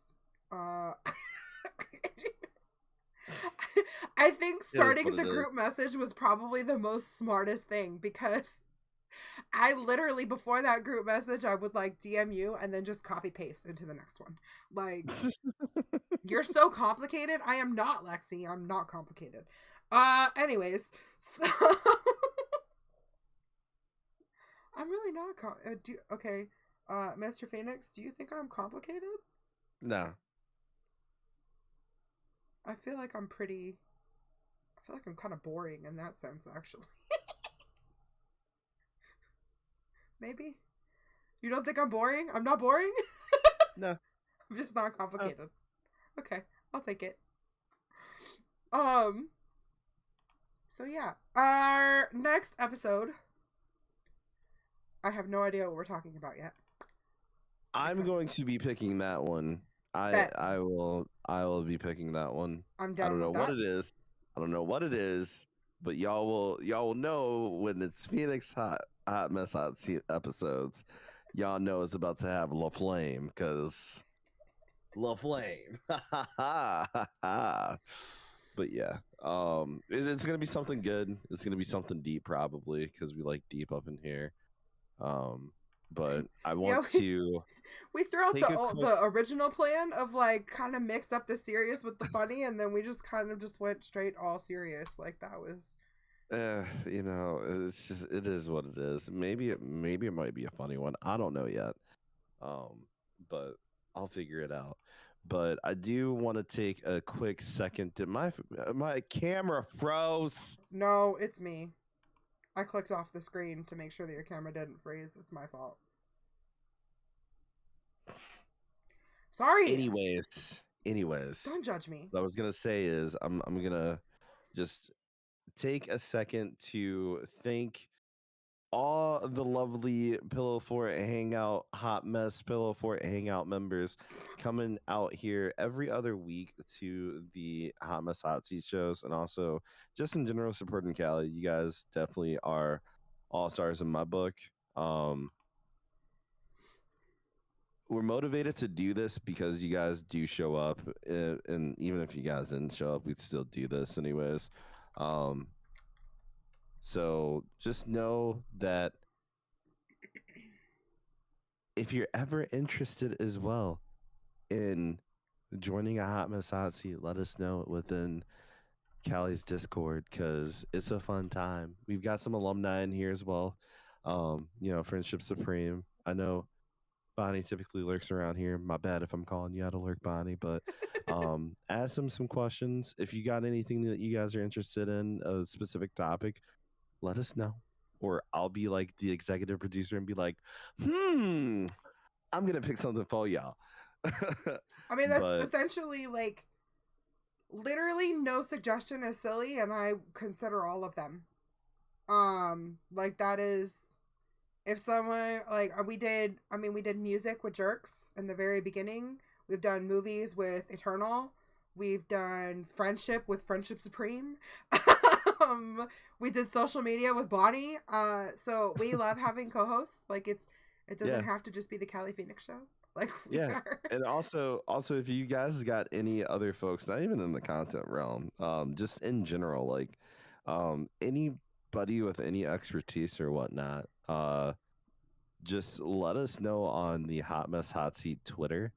I think starting the group message was probably the most smartest thing, because I literally, before that group message, I would like DM you and then just copy paste into the next one. Like, you're so complicated. I am not, Lexi. I'm not complicated. Anyways, so I'm really not. Okay, Mr. Phoenix, do you think I'm complicated? No. I feel like I'm kind of boring in that sense, actually. Maybe. You don't think I'm boring? I'm not boring? No. I'm just not complicated. Okay, I'll take it. So yeah. Our next episode, I have no idea what we're talking about yet. I'm going to be picking that one. I will be picking that one. I'm down. I don't know with what that. it is. I don't know what it is, but y'all will know when it's Phoenix Hotmess Hot Seat episodes. Y'all know it's about to have La Flame, because La Flame. But yeah, it's gonna be something good. It's gonna be something deep, probably, because we like deep up in here. But I want to. We threw out the original plan of like kind of mix up the serious with the funny, and then we just kind of just went straight all serious. Like that was. You know, it is what it is. Maybe it might be a funny one. I don't know yet. But I'll figure it out. But I do want to take a quick second. Did my camera froze? No, it's me. I clicked off the screen to make sure that your camera didn't freeze. It's my fault. Sorry. Anyways. Don't judge me. What I was gonna say is I'm gonna just take a second to thank all the lovely Pillow Fort Hangout Hot Mess Pillow Fort Hangout members coming out here every other week to the Hot Mess Hot Seat shows, and also just in general supporting Cali. You guys definitely are all stars in my book. We're motivated to do this because you guys do show up, and even if you guys didn't show up, we'd still do this anyways. So just know that if you're ever interested as well in joining a Hot Mess Hot Seat, let us know within Cali's Discord, because it's a fun time. We've got some alumni in here as well. Friendship Supreme. I know Bonnie typically lurks around here. My bad if I'm calling you out to lurk, Bonnie, but ask them some questions. If you got anything that you guys are interested in, a specific topic, let us know. Or I'll be like the executive producer and be like, I'm going to pick something for y'all. I mean, that's essentially like literally no suggestion is silly, and I consider all of them. Like that is, if someone like we did music with Jerks in the very beginning. We've done movies with Eternal. We've done friendship with Friendship Supreme. We did social media with Bonnie. So we love having co-hosts. Like it doesn't have to just be the Cali Phoenix show. Like we are. And also if you guys got any other folks, not even in the content realm, just in general, like Anybody with any expertise or whatnot, just let us know on the Hotmess Hotseat Twitter.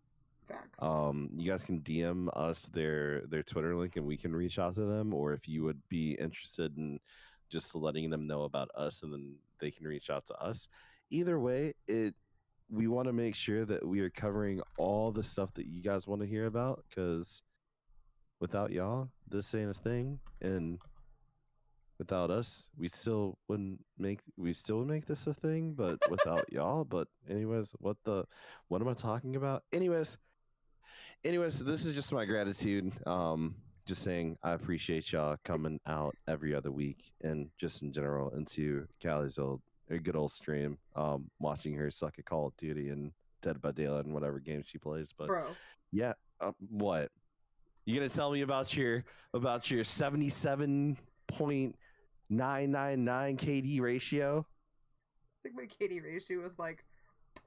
Facts. You guys can DM us their Twitter link and we can reach out to them, or if you would be interested in just letting them know about us and then they can reach out to us. Either way, we want to make sure that we are covering all the stuff that you guys want to hear about, because without y'all, this ain't a thing, and without us, we still would make this a thing, but without y'all. But anyways, what am I talking about? Anyways, this is just my gratitude. Just saying I appreciate y'all coming out every other week and just in general into Callie's good old stream. Watching her suck at Call of Duty and Dead by Daylight and whatever game she plays. But Bro. yeah, what? You gonna tell me about your 77.999 KD ratio? I think my KD ratio was like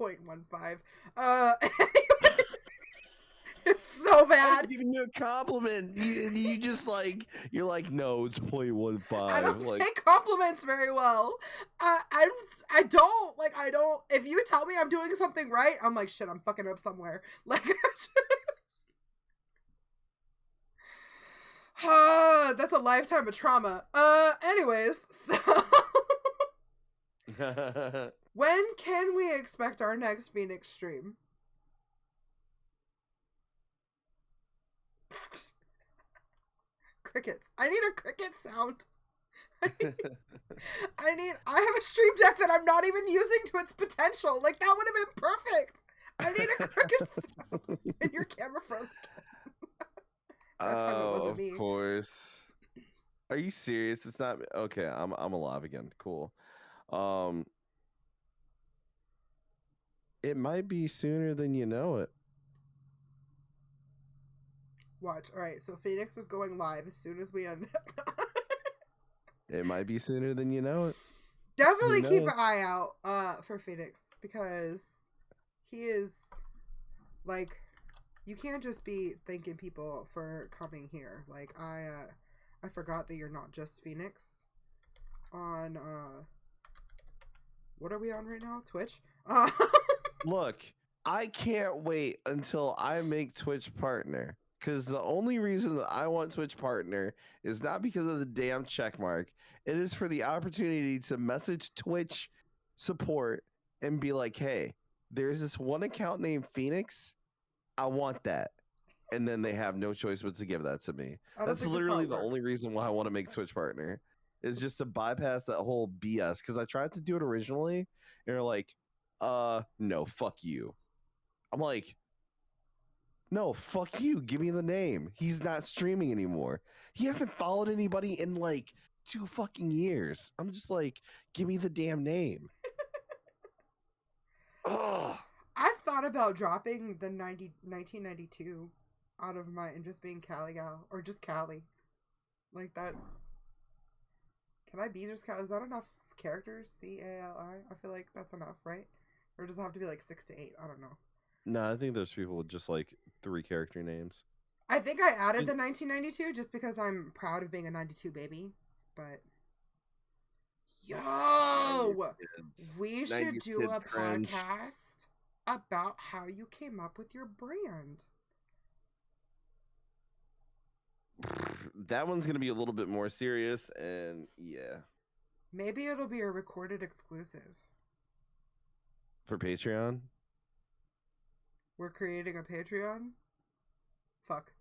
0.15. It's so bad. I'm giving you a compliment. You just you're like, no, it's 0.15. I don't take compliments very well. I don't. If you tell me I'm doing something right, I'm like, shit, I'm fucking up somewhere. That's a lifetime of trauma. Anyways, so when can we expect our next Phoenix stream? Crickets. I need a cricket sound. I have a stream deck that I'm not even using to its potential. Like, that would have been perfect. I need a cricket sound. And your camera froze again. That time it wasn't me. Of course. Are you serious? It's not okay. I'm alive again. Cool. It might be sooner than you know it. Watch. All right. So Phoenix is going live as soon as we end. It might be sooner than you know it. Definitely keep an eye out for Phoenix, because he is like, you can't just be thanking people for coming here. Like, I forgot that you're not just Phoenix on what are we on right now? Twitch. Look, I can't wait until I make Twitch partner, because the only reason that I want Twitch partner is not because of the damn check mark. It is for the opportunity to message Twitch support and be like, hey, there's this one account named Phoenix. I want that. And then they have no choice but to give that to me. That's literally the only reason why I want to make Twitch partner, is just to bypass that whole BS. Because I tried to do it originally, and they're like, no, fuck you. I'm like, no, fuck you. Give me the name. He's not streaming anymore. He hasn't followed anybody in like 2 fucking years. I'm just like, give me the damn name. Ugh. I've thought about dropping the 1992 out of my and just being Cali gal, or just Cali. Like, that's. Can I be just Cali? Is that enough characters? CALI? I feel like that's enough, right? Or does it have to be like 6 to 8? I don't know. No, I think there's people with just like 3 character names. I think I added the 1992 just because I'm proud of being a 92 baby. But yo, we should do a podcast about how you came up with your brand. That one's gonna be a little bit more serious, and yeah, maybe it'll be a recorded exclusive for Patreon. We're creating a Patreon. Fuck.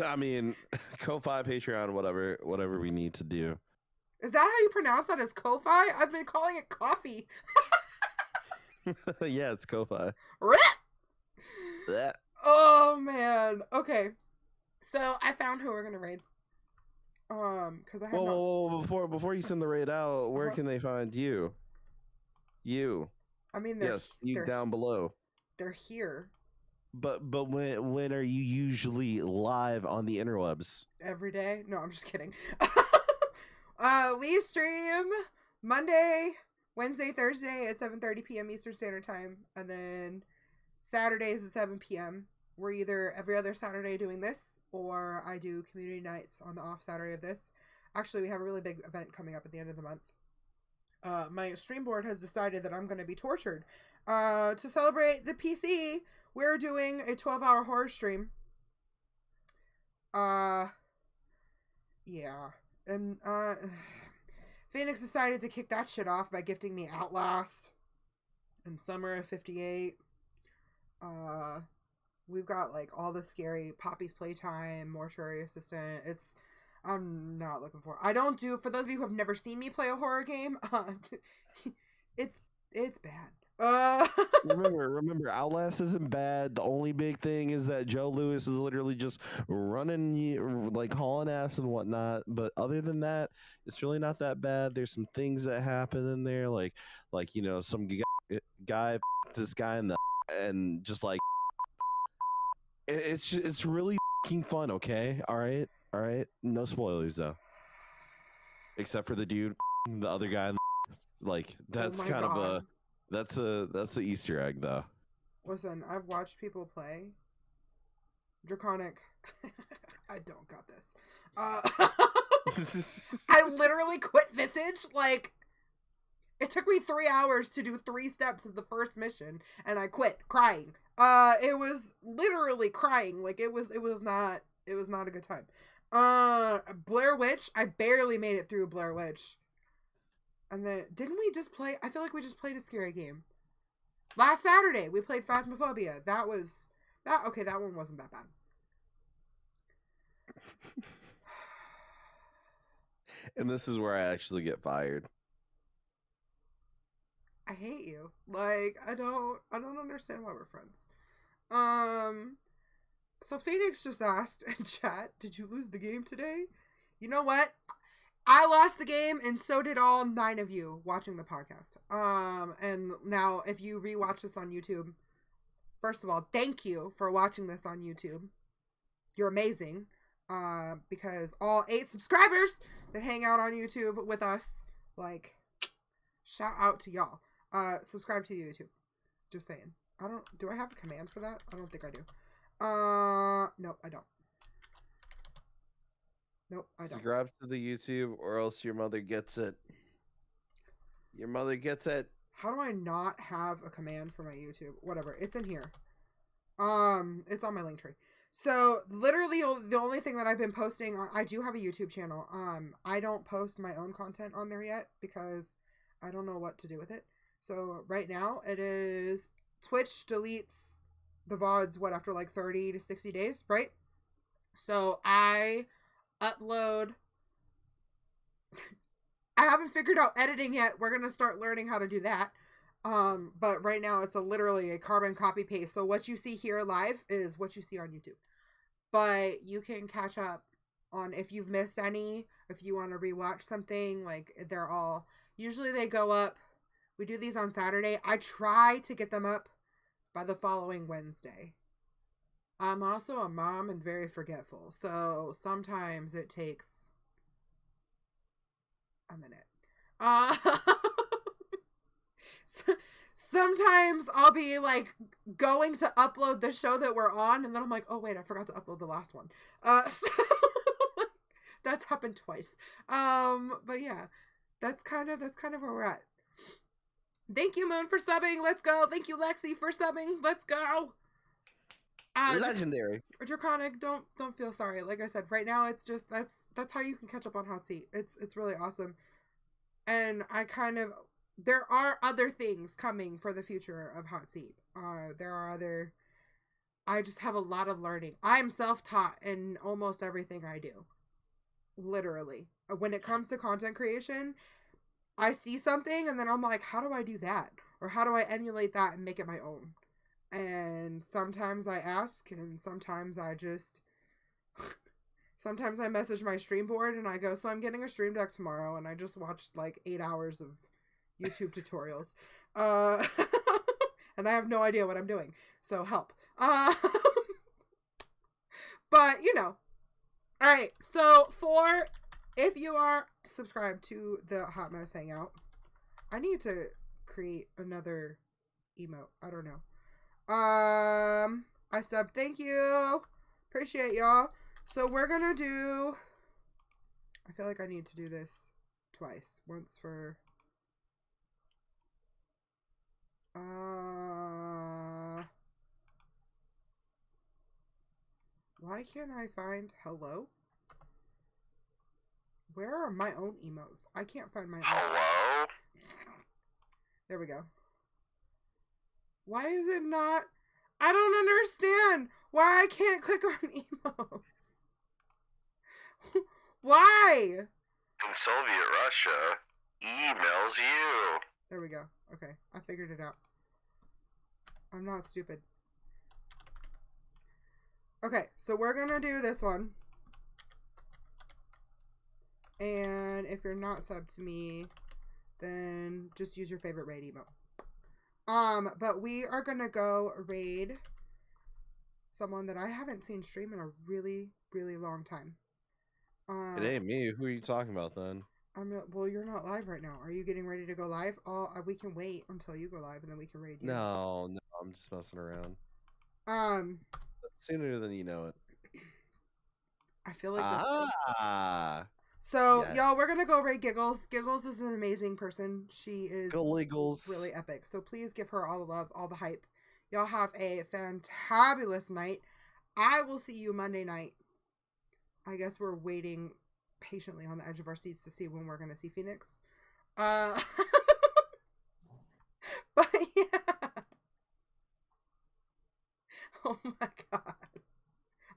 I mean, Ko-Fi, Patreon, whatever we need to do. Is that how you pronounce that? As Ko-Fi? I've been calling it coffee. Yeah, it's Ko-Fi. Oh man. Okay. So I found who we're gonna raid. Because I have whoa, before you send the raid out, where can they find you? I mean, you down below. They're here. But when are you usually live on the interwebs? Every day? No, I'm just kidding. We stream Monday, Wednesday, Thursday at 7:30 p.m. Eastern Standard Time, and then Saturdays at 7 p.m. we're either every other Saturday doing this, or I do community nights on the off Saturday of this. Actually, we have a really big event coming up at the end of the month. My stream board has decided that I'm going to be tortured. To celebrate the PC, we're doing a 12-hour horror stream. Yeah. And, Phoenix decided to kick that shit off by gifting me Outlast and Summer of 58. We've got, like, all the scary Poppy's Playtime, Mortuary Assistant. I'm not looking for it. I don't do, for those of you who have never seen me play a horror game, it's bad. Remember, Outlast isn't bad. The only big thing is that Joe Lewis is literally just running, like hauling ass and whatnot. But other than that, it's really not that bad. There's some things that happen in there, like some guy this guy in the and just like it's really fucking fun. Okay, all right. No spoilers though, except for the dude, the other guy. Like that's kind of a. That's a Easter egg though. Listen, I've watched people play Draconic. I don't got this. I literally quit Visage. Like, it took me 3 hours to do 3 steps of the first mission, and I quit crying. It was literally crying. Like it was not a good time. Blair Witch. I barely made it through Blair Witch. And then, didn't we just play? I feel like we just played a scary game. Last Saturday, we played Phasmophobia. Okay, that one wasn't that bad. And this is where I actually get fired. I hate you. Like, I don't understand why we're friends. So Phoenix just asked in chat, did you lose the game today? You know what? I lost the game, and so did all 9 of you watching the podcast. And now, if you rewatch this on YouTube, first of all, thank you for watching this on YouTube. You're amazing. Because all 8 subscribers that hang out on YouTube with us, like, shout out to y'all. Subscribe to YouTube. Just saying. Do I have a command for that? I don't think I do. Nope, I don't. Nope, I don't. Subscribe to the YouTube, or else your mother gets it. Your mother gets it. How do I not have a command for my YouTube? Whatever, it's in here. It's on my link tree. So literally, the only thing that I've been posting, I do have a YouTube channel. I don't post my own content on there yet because I don't know what to do with it. So right now, it is Twitch deletes the VODs after like 30 to 60 days, right? So I upload. I haven't figured out editing yet. We're gonna start learning how to do that. But right now it's literally a carbon copy paste. So what you see here live is what you see on YouTube. But you can catch up on if you've missed any, if you want to rewatch something, like they're all usually they go up. We do these on Saturday. I try to get them up by the following Wednesday. I'm also a mom and very forgetful, so sometimes it takes a minute. Sometimes I'll be like going to upload the show that we're on, and then I'm like, oh wait, I forgot to upload the last one. So that's happened twice. But yeah, that's kind of where we're at. Thank you, Moon, for subbing. Let's go. Thank you, Lexi, for subbing. Let's go. Legendary. Draconic, don't feel sorry. Like I said, right now it's just that's how you can catch up on Hotseat. It's really awesome. And there are other things coming for the future of Hotseat. I just have a lot of learning. I'm self-taught in almost everything I do. Literally. When it comes to content creation, I see something and then I'm like, how do I do that? Or how do I emulate that and make it my own? And sometimes I ask, and sometimes I message my stream board and I go, so I'm getting a stream deck tomorrow, and I just watched like 8 hours of YouTube tutorials. And I have no idea what I'm doing. So help. But Alright, so if you are subscribed to the Hotmess Hangout, I need to create another emote. I don't know. I subbed. Thank you. Appreciate y'all. So we're gonna do... I feel like I need to do this twice. Once for... Why can't I find hello? Where are my own emotes? I can't find my own. Hello? There we go. Why is it not? I don't understand why I can't click on emotes. Why? In Soviet Russia, emails you. There we go. Okay, I figured it out. I'm not stupid. Okay, so we're gonna do this one. And if you're not subbed to me, then just use your favorite raid emote. But we are gonna go raid someone that I haven't seen stream in a really, really long time. It ain't me. Who are you talking about then? Well, you're not live right now. Are you getting ready to go live? We can wait until you go live and then we can raid you. No, I'm just messing around. Sooner than you know it. I feel like this. So, yes. Y'all, we're gonna go raid Giggles. Giggles is an amazing person. She is really epic. So please give her all the love, all the hype. Y'all have a fantabulous night. I will see you Monday night. I guess we're waiting patiently on the edge of our seats to see when we're gonna see Phoenix. But yeah. Oh my god.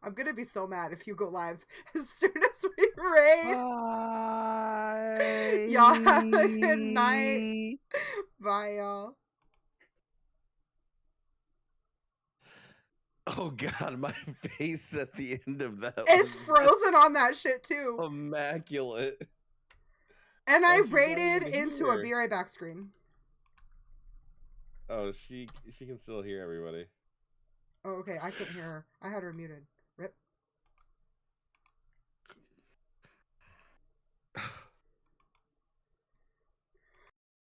I'm gonna be so mad if you go live as soon as we raid. Bye. Y'all have a good night. Bye, y'all. Oh god, my face at the end of that. It's frozen on that shit too. Immaculate. And I raided into a Be Right Back screen. Oh, she can still hear everybody. Oh, okay. I couldn't hear her. I had her muted.